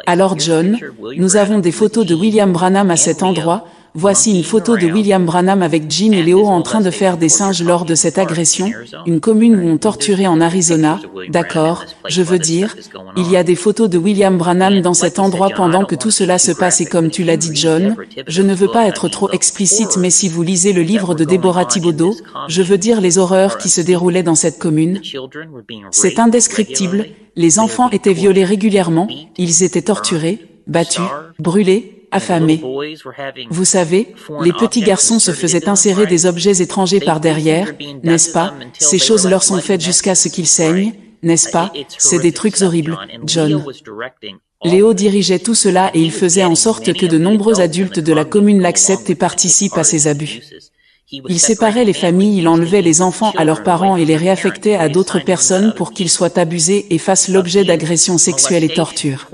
Alors John, nous avons des photos de William Branham à cet endroit. Voici une photo de William Branham avec Jean et Léo en train de faire des singes lors de cette agression, une commune où on torturait en Arizona. D'accord, je veux dire, il y a des photos de William Branham dans cet endroit pendant que tout cela se passe et comme tu l'as dit John, je ne veux pas être trop explicite mais si vous lisez le livre de Deborah Thibodeau, je veux dire les horreurs qui se déroulaient dans cette commune. C'est indescriptible, les enfants étaient violés régulièrement, ils étaient torturés, battus, brûlés, affamés. Vous savez, les petits garçons se faisaient insérer des objets étrangers par derrière, n'est-ce pas? Ces choses leur sont faites jusqu'à ce qu'ils saignent, n'est-ce pas? C'est des trucs horribles, John. Léo dirigeait tout cela et il faisait en sorte que de nombreux adultes de la commune l'acceptent et participent à ces abus. Il séparait les familles, il enlevait les enfants à leurs parents et les réaffectait à d'autres personnes pour qu'ils soient abusés et fassent l'objet d'agressions sexuelles et tortures.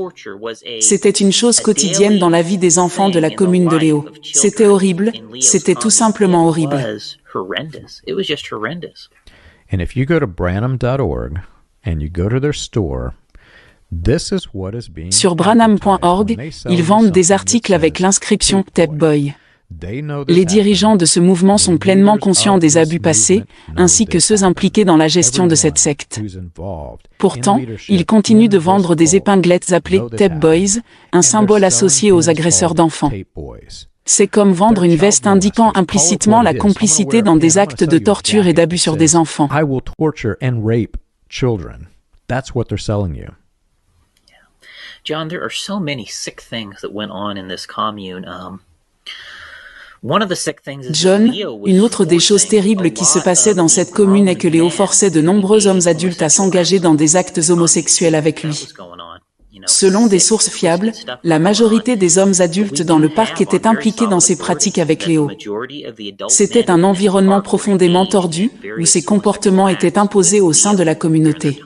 C'était une chose quotidienne dans la vie des enfants de la commune de Léo. C'était horrible, c'était tout simplement horrible. And if you go to branham.org and you go to their store, sur branham.org, ils vendent des articles avec l'inscription Tep Boy. Les dirigeants de ce mouvement sont pleinement conscients des abus passés, ainsi que ceux impliqués dans la gestion de cette secte. Pourtant, ils continuent de vendre des épinglettes appelées Tape Boys, un symbole associé aux agresseurs d'enfants. C'est comme vendre une veste indiquant implicitement la complicité dans des actes de torture et d'abus sur des enfants. John, there are so many sick things that went on in this commune. John, une autre des choses terribles qui se passaient dans cette commune est que Léo forçait de nombreux hommes adultes à s'engager dans des actes homosexuels avec lui. Selon des sources fiables, la majorité des hommes adultes dans le parc étaient impliqués dans ces pratiques avec Léo. C'était un environnement profondément tordu, où ces comportements étaient imposés au sein de la communauté.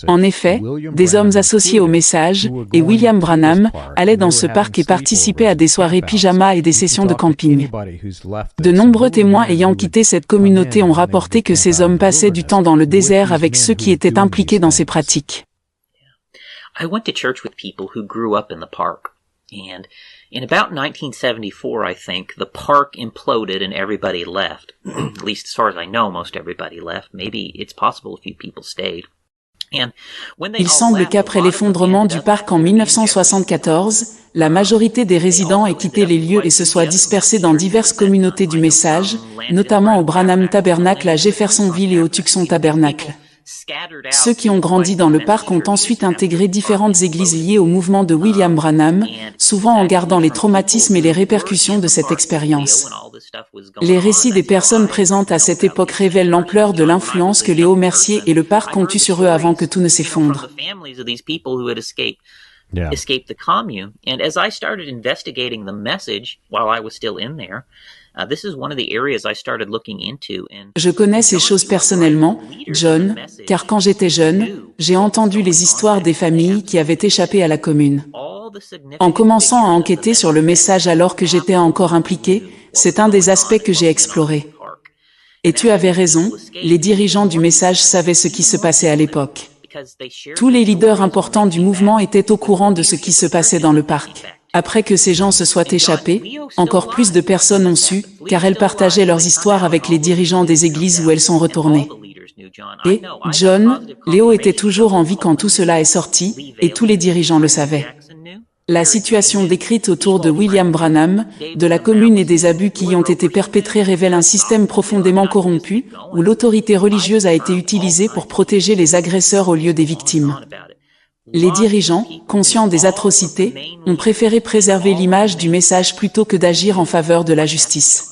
En effet, des hommes associés au message, et William Branham, allaient dans ce parc et participaient à des soirées pyjama et des sessions de camping. De nombreux témoins ayant quitté cette communauté ont rapporté que ces hommes passaient du temps dans le désert avec ceux qui étaient impliqués dans ces pratiques. I went to church with people who grew up in the park. And in about 1974, I think, the park imploded and everybody left. At least as far as I know, most everybody left. Maybe it's possible a few people stayed. Il semble qu'après l'effondrement du parc en 1974, la majorité des résidents ait quitté les lieux et se soit dispersée dans diverses communautés du message, notamment au Branham Tabernacle à Jeffersonville et au Tucson Tabernacle. Ceux qui ont grandi dans le parc ont ensuite intégré différentes églises liées au mouvement de William Branham, souvent en gardant les traumatismes et les répercussions de cette expérience. Les récits des personnes présentes à cette époque révèlent l'ampleur de l'influence que Léo Mercier et le parc ont eue sur eux avant que tout ne s'effondre. Escaped the commune, and as I started investigating the message while I was still in there, this is one of the areas I started looking into. Je connais ces choses personnellement, John, car quand j'étais jeune, j'ai entendu les histoires des familles qui avaient échappé à la commune. En commençant à enquêter sur le message alors que j'étais encore impliqué, c'est un des aspects que j'ai exploré. Et tu avais raison, les dirigeants du message savaient ce qui se passait à l'époque. Tous les leaders importants du mouvement étaient au courant de ce qui se passait dans le parc. Après que ces gens se soient échappés, encore plus de personnes ont su, car elles partageaient leurs histoires avec les dirigeants des églises où elles sont retournées. Et, John, Léo était toujours en vie quand tout cela est sorti, et tous les dirigeants le savaient. La situation décrite autour de William Branham, de la commune et des abus qui y ont été perpétrés révèle un système profondément corrompu, où l'autorité religieuse a été utilisée pour protéger les agresseurs au lieu des victimes. Les dirigeants, conscients des atrocités, ont préféré préserver l'image du message plutôt que d'agir en faveur de la justice.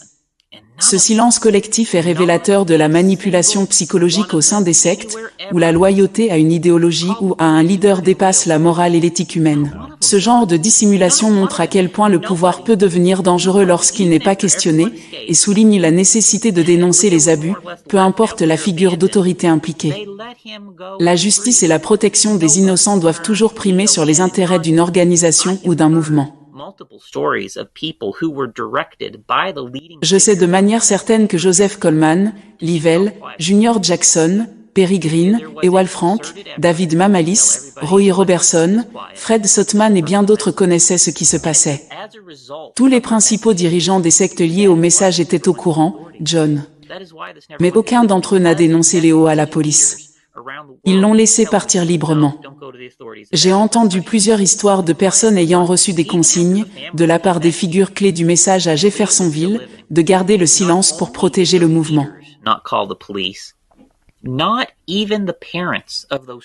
Ce silence collectif est révélateur de la manipulation psychologique au sein des sectes, où la loyauté à une idéologie ou à un leader dépasse la morale et l'éthique humaine. Ce genre de dissimulation montre à quel point le pouvoir peut devenir dangereux lorsqu'il n'est pas questionné, et souligne la nécessité de dénoncer les abus, peu importe la figure d'autorité impliquée. La justice et la protection des innocents doivent toujours primer sur les intérêts d'une organisation ou d'un mouvement. Je sais de manière certaine que Joseph Coleman, Livell, Junior Jackson, Perry Green, Ewald Frank, David Mamalis, Roy Robertson, Fred Sotman et bien d'autres connaissaient ce qui se passait. Tous les principaux dirigeants des sectes liées au message étaient au courant, John. Mais aucun d'entre eux n'a dénoncé Léo à la police. Ils l'ont laissé partir librement. J'ai entendu plusieurs histoires de personnes ayant reçu des consignes, de la part des figures clés du message à Jeffersonville, de garder le silence pour protéger le mouvement.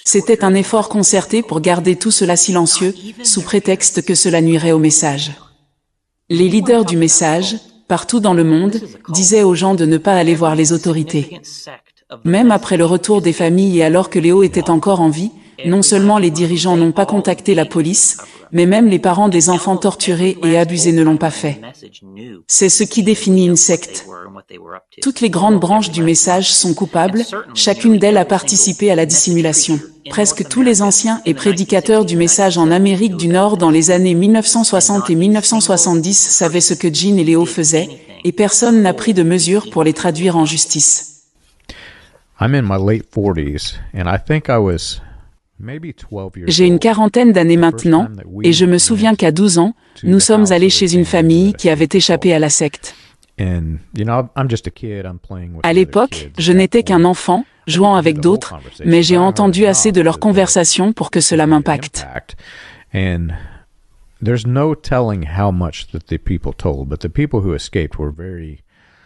C'était un effort concerté pour garder tout cela silencieux, sous prétexte que cela nuirait au message. Les leaders du message, partout dans le monde, disaient aux gens de ne pas aller voir les autorités. Même après le retour des familles et alors que Léo était encore en vie, non seulement les dirigeants n'ont pas contacté la police, mais même les parents des enfants torturés et abusés ne l'ont pas fait. C'est ce qui définit une secte. Toutes les grandes branches du message sont coupables, chacune d'elles a participé à la dissimulation. Presque tous les anciens et prédicateurs du message en Amérique du Nord dans les années 1960 et 1970 savaient ce que Gene et Léo faisaient, et personne n'a pris de mesures pour les traduire en justice. J'ai une quarantaine d'années maintenant, et je me souviens qu'à 12 ans, nous sommes allés chez une famille qui avait échappé à la secte. À l'époque, je n'étais qu'un enfant, jouant avec d'autres, mais j'ai entendu assez de leurs conversations pour que cela m'impacte.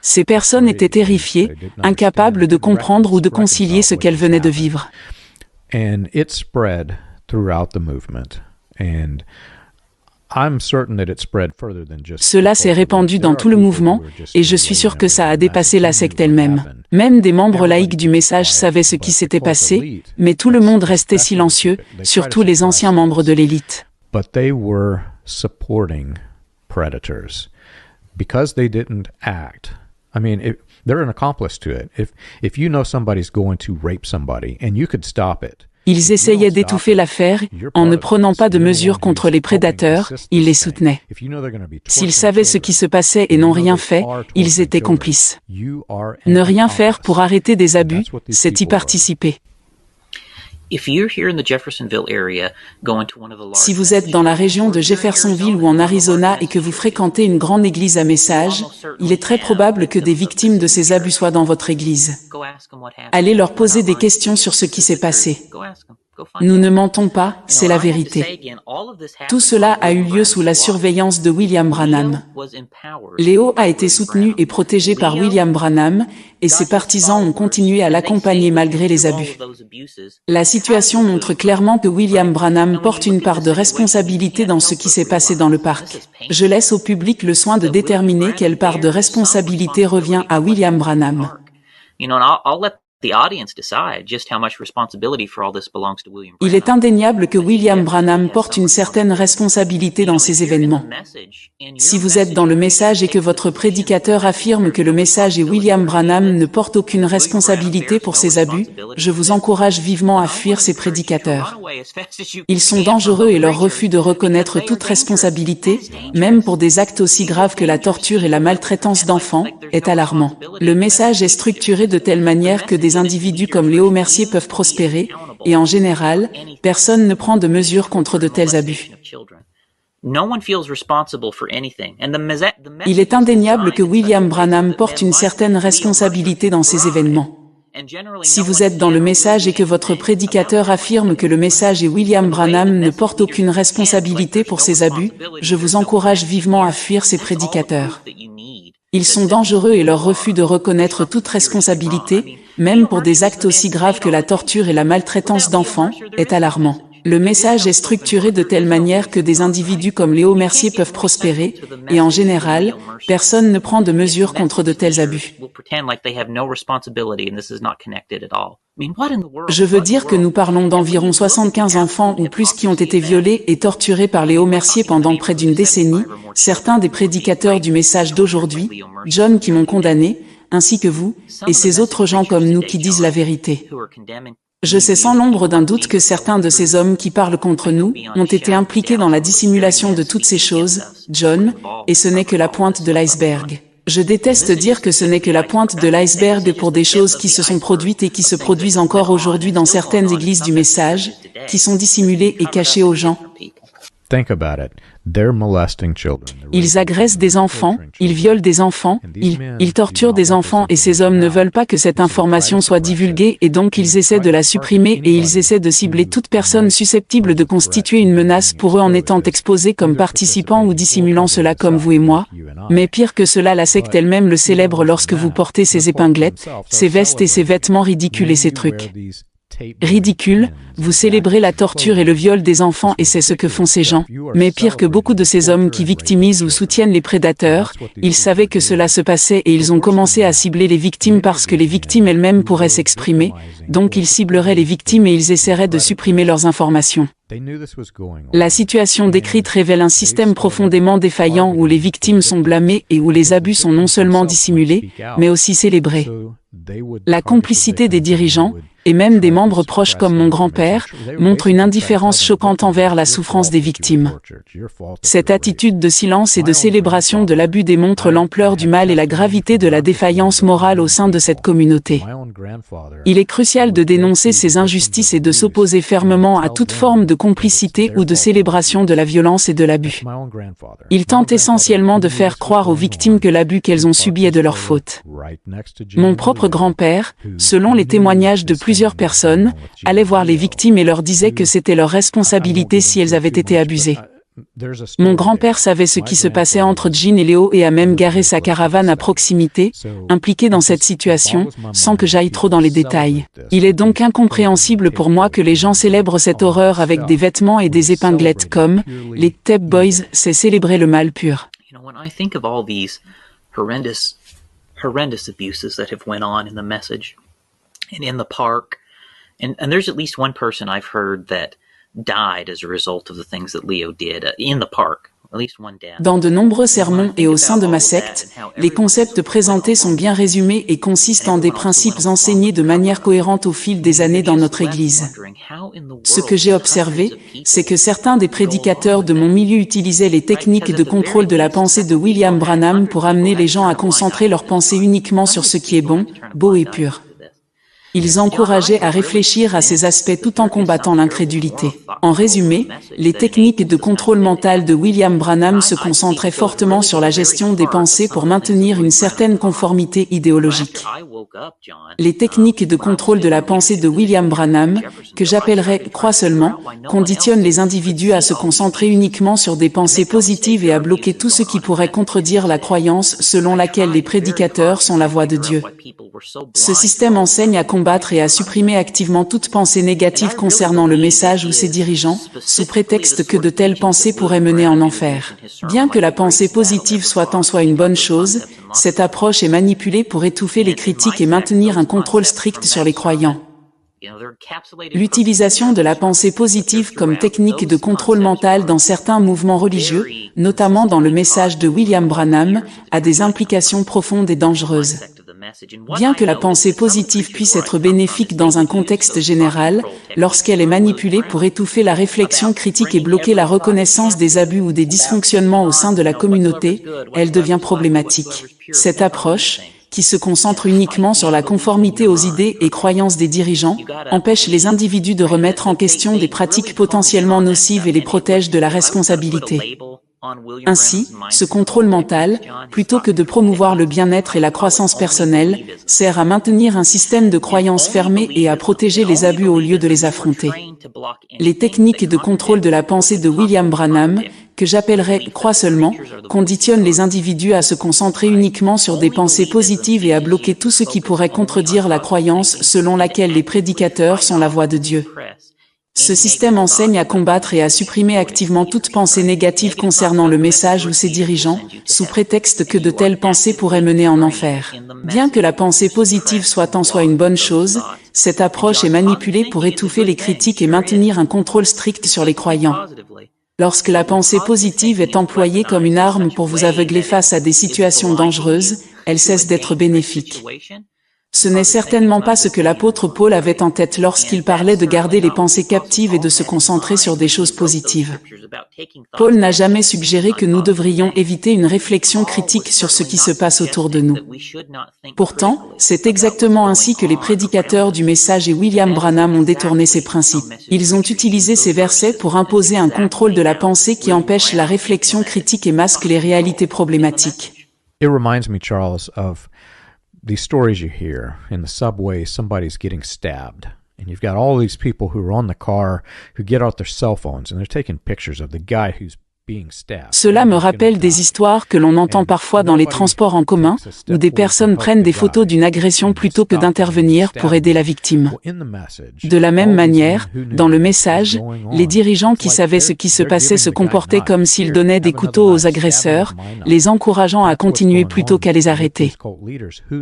Ces personnes étaient terrifiées, incapables de comprendre ou de concilier ce qu'elles venaient de vivre. Cela s'est répandu dans tout le mouvement, et je suis sûr que ça a dépassé la secte elle-même. Même des membres laïcs du message savaient ce qui s'était passé, mais tout le monde restait silencieux, surtout les anciens membres de l'élite. They're an accomplice to it. If you know somebody's going to rape somebody and you could stop it. Ils essayaient d'étouffer l'affaire, en ne prenant pas de mesures contre les prédateurs, ils les soutenaient. S'ils savaient ce qui se passait et n'ont rien fait, ils étaient complices. Ne rien faire pour arrêter des abus, c'est y participer. Si vous êtes dans la région de Jeffersonville ou en Arizona et que vous fréquentez une grande église à message, il est très probable que des victimes de ces abus soient dans votre église. Allez leur poser des questions sur ce qui s'est passé. Nous ne mentons pas, c'est la vérité. Tout cela a eu lieu sous la surveillance de William Branham. Léo a été soutenu et protégé par William Branham, et ses partisans ont continué à l'accompagner malgré les abus. La situation montre clairement que William Branham porte une part de responsabilité dans ce qui s'est passé dans le parc. Je laisse au public le soin de déterminer quelle part de responsabilité revient à William Branham. Il est indéniable que William Branham porte une certaine responsabilité dans ces événements. Si vous êtes dans le message et que votre prédicateur affirme que le message et William Branham ne portent aucune responsabilité pour ces abus, je vous encourage vivement à fuir ces prédicateurs. Ils sont dangereux et leur refus de reconnaître toute responsabilité, même pour des actes aussi graves que la torture et la maltraitance d'enfants, est alarmant. Le message est structuré de telle manière que des individus comme Léo Mercier peuvent prospérer, et en général, personne ne prend de mesures contre de tels abus. Il est indéniable que William Branham porte une certaine responsabilité dans ces événements. Si vous êtes dans le message et que votre prédicateur affirme que le message et William Branham ne portent aucune responsabilité pour ces abus, je vous encourage vivement à fuir ces prédicateurs. Ils sont dangereux et leur refus de reconnaître toute responsabilité, même pour des actes aussi graves que la torture et la maltraitance d'enfants, est alarmant. Le message est structuré de telle manière que des individus comme Léo Mercier peuvent prospérer, et en général, personne ne prend de mesures contre de tels abus. Je veux dire que nous parlons d'environ 75 enfants ou plus qui ont été violés et torturés par Léo Mercier pendant près d'une décennie, certains des prédicateurs du message d'aujourd'hui, John qui m'ont condamné, ainsi que vous, et ces autres gens comme nous qui disent la vérité. Je sais sans l'ombre d'un doute que certains de ces hommes qui parlent contre nous ont été impliqués dans la dissimulation de toutes ces choses, John, et ce n'est que la pointe de l'iceberg. Je déteste dire que ce n'est que la pointe de l'iceberg pour des choses qui se sont produites et qui se produisent encore aujourd'hui dans certaines églises du message, qui sont dissimulées et cachées aux gens. Think about it. They're molesting children. Ils agressent des enfants, ils violent des enfants, ils torturent des enfants et ces hommes ne veulent pas que cette information soit divulguée et donc ils essaient de la supprimer et ils essaient de cibler toute personne susceptible de constituer une menace pour eux en étant exposés comme participants ou dissimulant cela comme vous et moi. Mais pire que cela, la secte elle-même le célèbre lorsque vous portez ces épinglettes, ces vestes et ces vêtements ridicules et ces trucs. Ridicule, vous célébrez la torture et le viol des enfants et c'est ce que font ces gens. Mais pire que beaucoup de ces hommes qui victimisent ou soutiennent les prédateurs, ils savaient que cela se passait et ils ont commencé à cibler les victimes parce que les victimes elles-mêmes pourraient s'exprimer, donc ils cibleraient les victimes et ils essaieraient de supprimer leurs informations. La situation décrite révèle un système profondément défaillant où les victimes sont blâmées et où les abus sont non seulement dissimulés, mais aussi célébrés. La complicité des dirigeants, et même des membres proches comme mon grand-père, montre une indifférence choquante envers la souffrance des victimes. Cette attitude de silence et de célébration de l'abus démontre l'ampleur du mal et la gravité de la défaillance morale au sein de cette communauté. Il est crucial de dénoncer ces injustices et de s'opposer fermement à toute forme de complicité ou de célébration de la violence et de l'abus. Il tente essentiellement de faire croire aux victimes que l'abus qu'elles ont subi est de leur faute. Mon propre grand-père, selon les témoignages de plusieurs personnes, allait voir les victimes et leur disait que c'était leur responsabilité si elles avaient été abusées. Mon grand-père savait ce qui se passait entre Jean et Léo et a même garé sa caravane à proximité, impliqué dans cette situation, sans que j'aille trop dans les détails. Il est donc incompréhensible pour moi que les gens célèbrent cette horreur avec des vêtements et des épinglettes comme les Tape Boys, c'est célébrer le mal pur. Horrendous abuses that have went on in the message and in the park, and there's at least one person I've heard that died as a result of the things that Leo did in the park. At least one death. Dans de nombreux sermons et au sein de ma secte, les concepts présentés sont bien résumés et consistent en des principes enseignés de manière cohérente au fil des années dans notre Église. Ce que j'ai observé, c'est que certains des prédicateurs de mon milieu utilisaient les techniques de contrôle de la pensée de William Branham pour amener les gens à concentrer leur pensée uniquement sur ce qui est bon, beau et pur. Ils encourageaient à réfléchir à ces aspects tout en combattant l'incrédulité. En résumé, les techniques de contrôle mental de William Branham se concentraient fortement sur la gestion des pensées pour maintenir une certaine conformité idéologique. Les techniques de contrôle de la pensée de William Branham, que j'appellerais « crois seulement », conditionnent les individus à se concentrer uniquement sur des pensées positives et à bloquer tout ce qui pourrait contredire la croyance selon laquelle les prédicateurs sont la voix de Dieu. Ce système enseigne à combattre et à supprimer activement toute pensée négative concernant le message ou ses dirigeants, sous prétexte que de telles pensées pourraient mener en enfer. Bien que la pensée positive soit en soi une bonne chose, cette approche est manipulée pour étouffer les critiques et maintenir un contrôle strict sur les croyants. L'utilisation de la pensée positive comme technique de contrôle mental dans certains mouvements religieux, notamment dans le message de William Branham, a des implications profondes et dangereuses. Bien que la pensée positive puisse être bénéfique dans un contexte général, lorsqu'elle est manipulée pour étouffer la réflexion critique et bloquer la reconnaissance des abus ou des dysfonctionnements au sein de la communauté, elle devient problématique. Cette approche, qui se concentre uniquement sur la conformité aux idées et croyances des dirigeants, empêche les individus de remettre en question des pratiques potentiellement nocives et les protège de la responsabilité. Ainsi, ce contrôle mental, plutôt que de promouvoir le bien-être et la croissance personnelle, sert à maintenir un système de croyances fermé et à protéger les abus au lieu de les affronter. Les techniques de contrôle de la pensée de William Branham, que j'appellerais « crois seulement », conditionnent les individus à se concentrer uniquement sur des pensées positives et à bloquer tout ce qui pourrait contredire la croyance selon laquelle les prédicateurs sont la voix de Dieu. Ce système enseigne à combattre et à supprimer activement toute pensée négative concernant le message ou ses dirigeants, sous prétexte que de telles pensées pourraient mener en enfer. Bien que la pensée positive soit en soi une bonne chose, cette approche est manipulée pour étouffer les critiques et maintenir un contrôle strict sur les croyants. Lorsque la pensée positive est employée comme une arme pour vous aveugler face à des situations dangereuses, elle cesse d'être bénéfique. Ce n'est certainement pas ce que l'apôtre Paul avait en tête lorsqu'il parlait de garder les pensées captives et de se concentrer sur des choses positives. Paul n'a jamais suggéré que nous devrions éviter une réflexion critique sur ce qui se passe autour de nous. Pourtant, c'est exactement ainsi que les prédicateurs du message et William Branham ont détourné ces principes. Ils ont utilisé ces versets pour imposer un contrôle de la pensée qui empêche la réflexion critique et masque les réalités problématiques. It reminds me, Charles, of these stories you hear in the subway, somebody's getting stabbed. And you've got all these people who are on the car who get out their cell phones and they're taking pictures of the guy who's being stabbed. Cela me rappelle des histoires que l'on entend parfois dans les transports en commun, où des personnes prennent des photos d'une agression plutôt que d'intervenir pour aider la victime. De la même manière, dans le message, les dirigeants qui savaient ce qui se passait se comportaient comme s'ils donnaient des couteaux aux agresseurs, les encourageant à continuer plutôt qu'à les arrêter.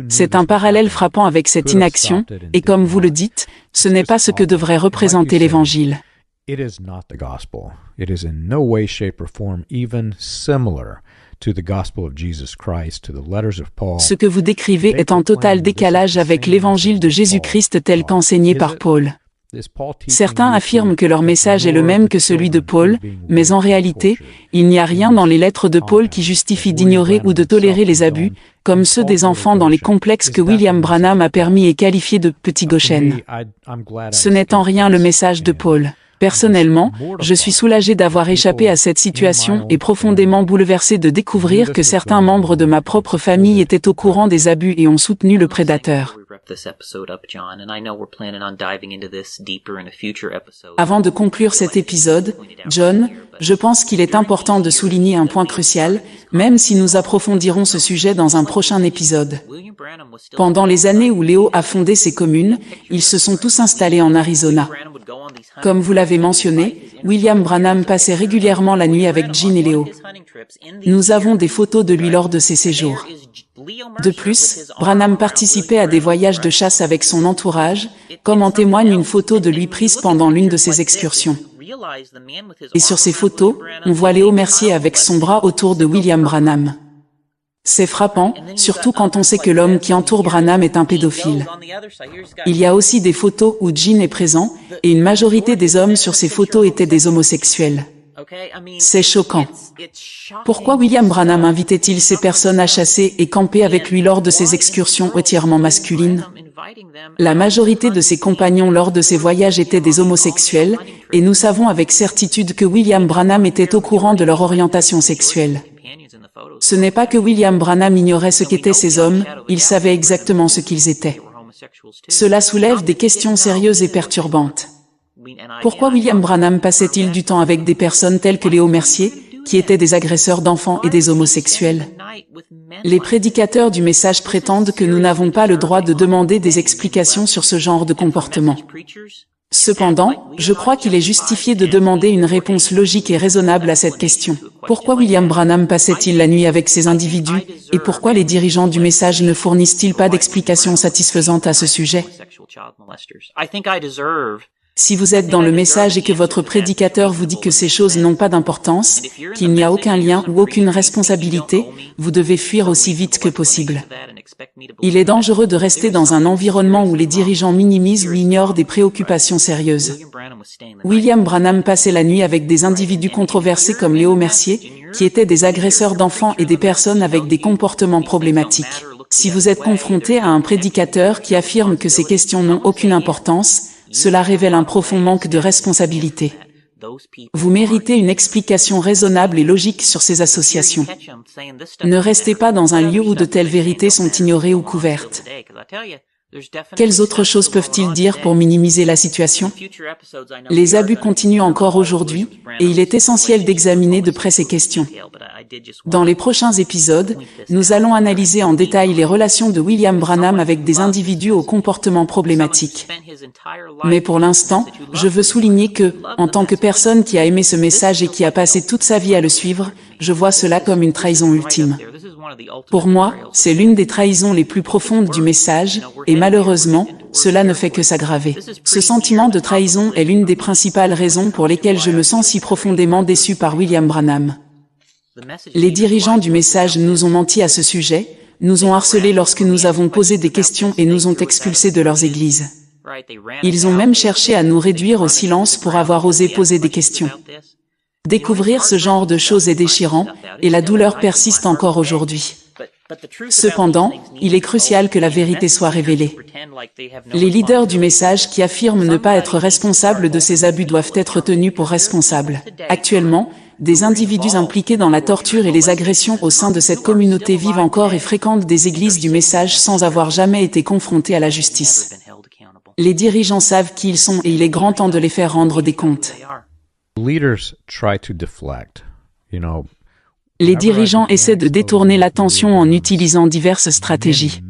C'est un parallèle frappant avec cette inaction, et comme vous le dites, ce n'est pas ce que devrait représenter l'Évangile. It is not the gospel. It is in no way, shape, or form even similar to the gospel of Jesus Christ, to the letters of Paul. Ce que vous décrivez est en total décalage avec l'évangile de Jésus-Christ tel qu'enseigné par Paul. Certains affirment que leur message est le même que celui de Paul, mais en réalité, il n'y a rien dans les lettres de Paul qui justifie d'ignorer ou de tolérer les abus, comme ceux des enfants dans les complexes que William Branham a permis et qualifiés de petits Goshen. Ce n'est en rien le message de Paul. Personnellement, je suis soulagé d'avoir échappé à cette situation et profondément bouleversé de découvrir que certains membres de ma propre famille étaient au courant des abus et ont soutenu le prédateur. Avant de conclure cet épisode, John, je pense qu'il est important de souligner un point crucial, même si nous approfondirons ce sujet dans un prochain épisode. Pendant les années où Léo a fondé ses communes, ils se sont tous installés en Arizona. Comme vous l'avez mentionné, William Branham passait régulièrement la nuit avec Jean et Léo. Nous avons des photos de lui lors de ces séjours. De plus, Branham participait à des voyages de chasse avec son entourage, comme en témoigne une photo de lui prise pendant l'une de ses excursions. Et sur ces photos, on voit Léo Mercier avec son bras autour de William Branham. C'est frappant, surtout quand on sait que l'homme qui entoure Branham est un pédophile. Il y a aussi des photos où Jean est présent, et une majorité des hommes sur ces photos étaient des homosexuels. C'est choquant. Pourquoi William Branham invitait-il ces personnes à chasser et camper avec lui lors de ses excursions entièrement masculines? La majorité de ses compagnons lors de ces voyages étaient des homosexuels, et nous savons avec certitude que William Branham était au courant de leur orientation sexuelle. Ce n'est pas que William Branham ignorait ce qu'étaient ces hommes, il savait exactement ce qu'ils étaient. Cela soulève des questions sérieuses et perturbantes. Pourquoi William Branham passait-il du temps avec des personnes telles que Léo Mercier, qui étaient des agresseurs d'enfants et des homosexuels? Les prédicateurs du message prétendent que nous n'avons pas le droit de demander des explications sur ce genre de comportement. Cependant, je crois qu'il est justifié de demander une réponse logique et raisonnable à cette question. Pourquoi William Branham passait-il la nuit avec ces individus, et pourquoi les dirigeants du message ne fournissent-ils pas d'explications satisfaisantes à ce sujet? Si vous êtes dans le message et que votre prédicateur vous dit que ces choses n'ont pas d'importance, qu'il n'y a aucun lien ou aucune responsabilité, vous devez fuir aussi vite que possible. Il est dangereux de rester dans un environnement où les dirigeants minimisent ou ignorent des préoccupations sérieuses. William Branham passait la nuit avec des individus controversés comme Léo Mercier, qui étaient des agresseurs d'enfants et des personnes avec des comportements problématiques. Si vous êtes confronté à un prédicateur qui affirme que ces questions n'ont aucune importance, cela révèle un profond manque de responsabilité. Vous méritez une explication raisonnable et logique sur ces associations. Ne restez pas dans un lieu où de telles vérités sont ignorées ou couvertes. Quelles autres choses peuvent-ils dire pour minimiser la situation? Les abus continuent encore aujourd'hui, et il est essentiel d'examiner de près ces questions. Dans les prochains épisodes, nous allons analyser en détail les relations de William Branham avec des individus au comportement problématique. Mais pour l'instant, je veux souligner que, en tant que personne qui a aimé ce message et qui a passé toute sa vie à le suivre, je vois cela comme une trahison ultime. Pour moi, c'est l'une des trahisons les plus profondes du message, et malheureusement, cela ne fait que s'aggraver. Ce sentiment de trahison est l'une des principales raisons pour lesquelles je me sens si profondément déçu par William Branham. Les dirigeants du message nous ont menti à ce sujet, nous ont harcelés lorsque nous avons posé des questions et nous ont expulsés de leurs églises. Ils ont même cherché à nous réduire au silence pour avoir osé poser des questions. Découvrir ce genre de choses est déchirant, et la douleur persiste encore aujourd'hui. Cependant, il est crucial que la vérité soit révélée. Les leaders du message qui affirment ne pas être responsables de ces abus doivent être tenus pour responsables. Actuellement, des individus impliqués dans la torture et les agressions au sein de cette communauté vivent encore et fréquentent des églises du message sans avoir jamais été confrontés à la justice. Les dirigeants savent qui ils sont et il est grand temps de les faire rendre des comptes. Les dirigeants essaient de détourner l'attention en utilisant diverses stratégies.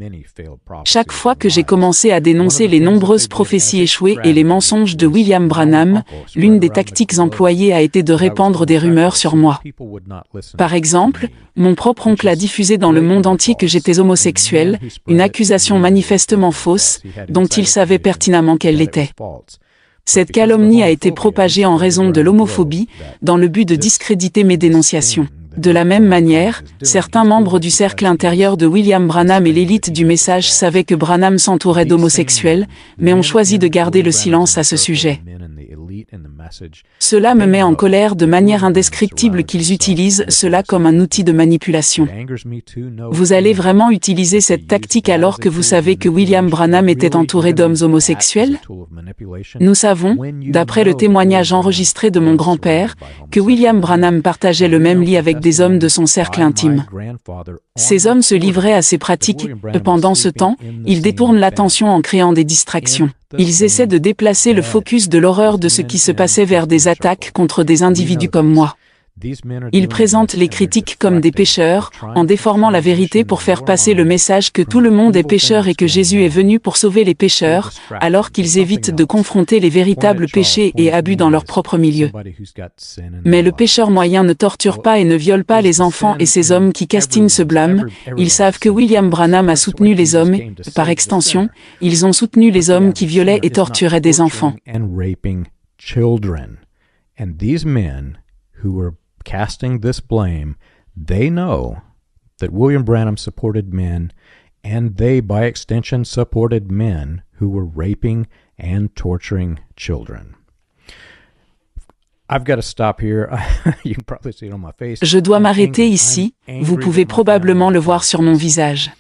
Chaque fois que j'ai commencé à dénoncer les nombreuses prophéties échouées et les mensonges de William Branham, l'une des tactiques employées a été de répandre des rumeurs sur moi. Par exemple, mon propre oncle a diffusé dans le monde entier que j'étais homosexuel, une accusation manifestement fausse, dont il savait pertinemment qu'elle l'était. Cette calomnie a été propagée en raison de l'homophobie, dans le but de discréditer mes dénonciations. De la même manière, certains membres du cercle intérieur de William Branham et l'élite du message savaient que Branham s'entourait d'homosexuels, mais ont choisi de garder le silence à ce sujet. Cela me met en colère de manière indescriptible qu'ils utilisent cela comme un outil de manipulation. Vous allez vraiment utiliser cette tactique alors que vous savez que William Branham était entouré d'hommes homosexuels? Nous savons, d'après le témoignage enregistré de mon grand-père, que William Branham partageait le même lit avec des hommes de son cercle intime. Ces hommes se livraient à ces pratiques, et pendant ce temps, ils détournent l'attention en créant des distractions. Ils essaient de déplacer le focus de l'horreur de ce qui se passait vers des attaques contre des individus comme moi. Ils présentent les critiques comme des pécheurs, en déformant la vérité pour faire passer le message que tout le monde est pécheur et que Jésus est venu pour sauver les pécheurs, alors qu'ils évitent de confronter les véritables péchés et abus dans leur propre milieu. Mais le pécheur moyen ne torture pas et ne viole pas les enfants et ces hommes qui castinent ce blâme, ils savent que William Branham a soutenu les hommes et, par extension, ils ont soutenu les hommes qui violaient et torturaient des enfants. Casting this blame, they know that William Branham supported men, and they, by extension, supported men who were raping and torturing children. Je dois m'arrêter ici. Vous pouvez probablement le voir sur mon visage.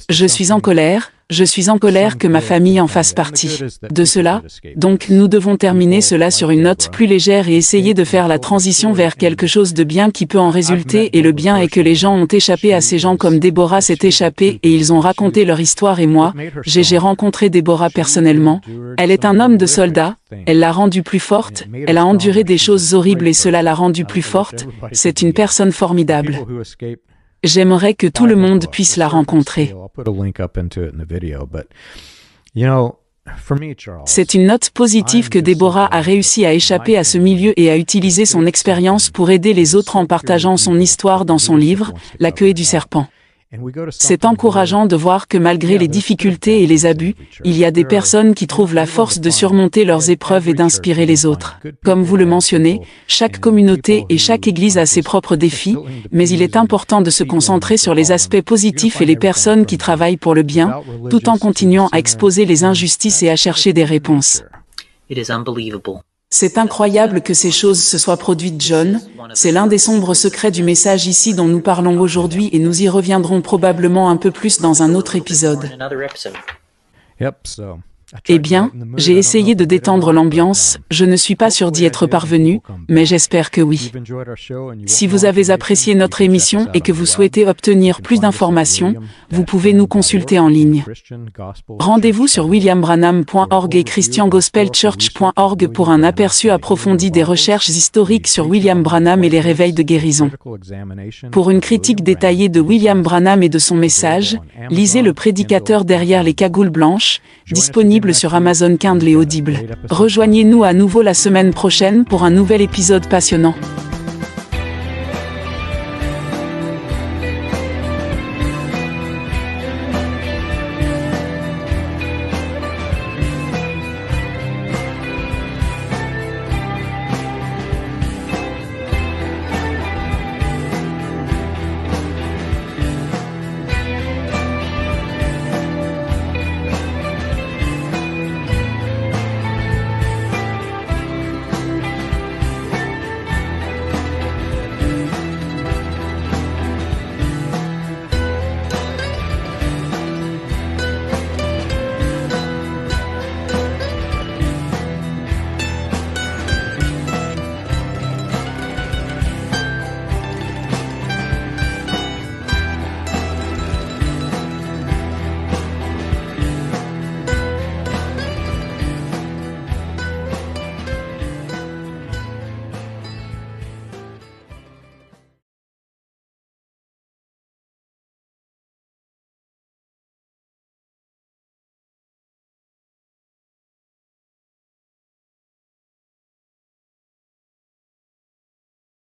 Je suis en colère. Je suis en colère que ma famille en fasse partie. De cela, donc nous devons terminer cela sur une note plus légère et essayer de faire la transition vers quelque chose de bien qui peut en résulter, et le bien est que les gens ont échappé à ces gens comme Déborah s'est échappée et ils ont raconté leur histoire, et moi, j'ai rencontré Déborah personnellement. Elle est un homme de soldat, elle l'a rendue plus forte, elle a enduré des choses horribles et cela l'a rendue plus forte, c'est une personne formidable. J'aimerais que tout le monde puisse la rencontrer. C'est une note positive que Déborah a réussi à échapper à ce milieu et à utiliser son expérience pour aider les autres en partageant son histoire dans son livre, La queue du serpent. C'est encourageant de voir que malgré les difficultés et les abus, il y a des personnes qui trouvent la force de surmonter leurs épreuves et d'inspirer les autres. Comme vous le mentionnez, chaque communauté et chaque église a ses propres défis, mais il est important de se concentrer sur les aspects positifs et les personnes qui travaillent pour le bien, tout en continuant à exposer les injustices et à chercher des réponses. C'est incroyable que ces choses se soient produites, John. C'est l'un des sombres secrets du message ici dont nous parlons aujourd'hui et nous y reviendrons probablement un peu plus dans un autre épisode. Eh bien, j'ai essayé de détendre l'ambiance, je ne suis pas sûr d'y être parvenu, mais j'espère que oui. Si vous avez apprécié notre émission et que vous souhaitez obtenir plus d'informations, vous pouvez nous consulter en ligne. Rendez-vous sur williambranham.org et christiangospelchurch.org pour un aperçu approfondi des recherches historiques sur William Branham et les réveils de guérison. Pour une critique détaillée de William Branham et de son message, lisez Le prédicateur derrière les cagoules blanches, disponible sur Amazon Kindle et Audible. Rejoignez-nous à nouveau la semaine prochaine pour un nouvel épisode passionnant.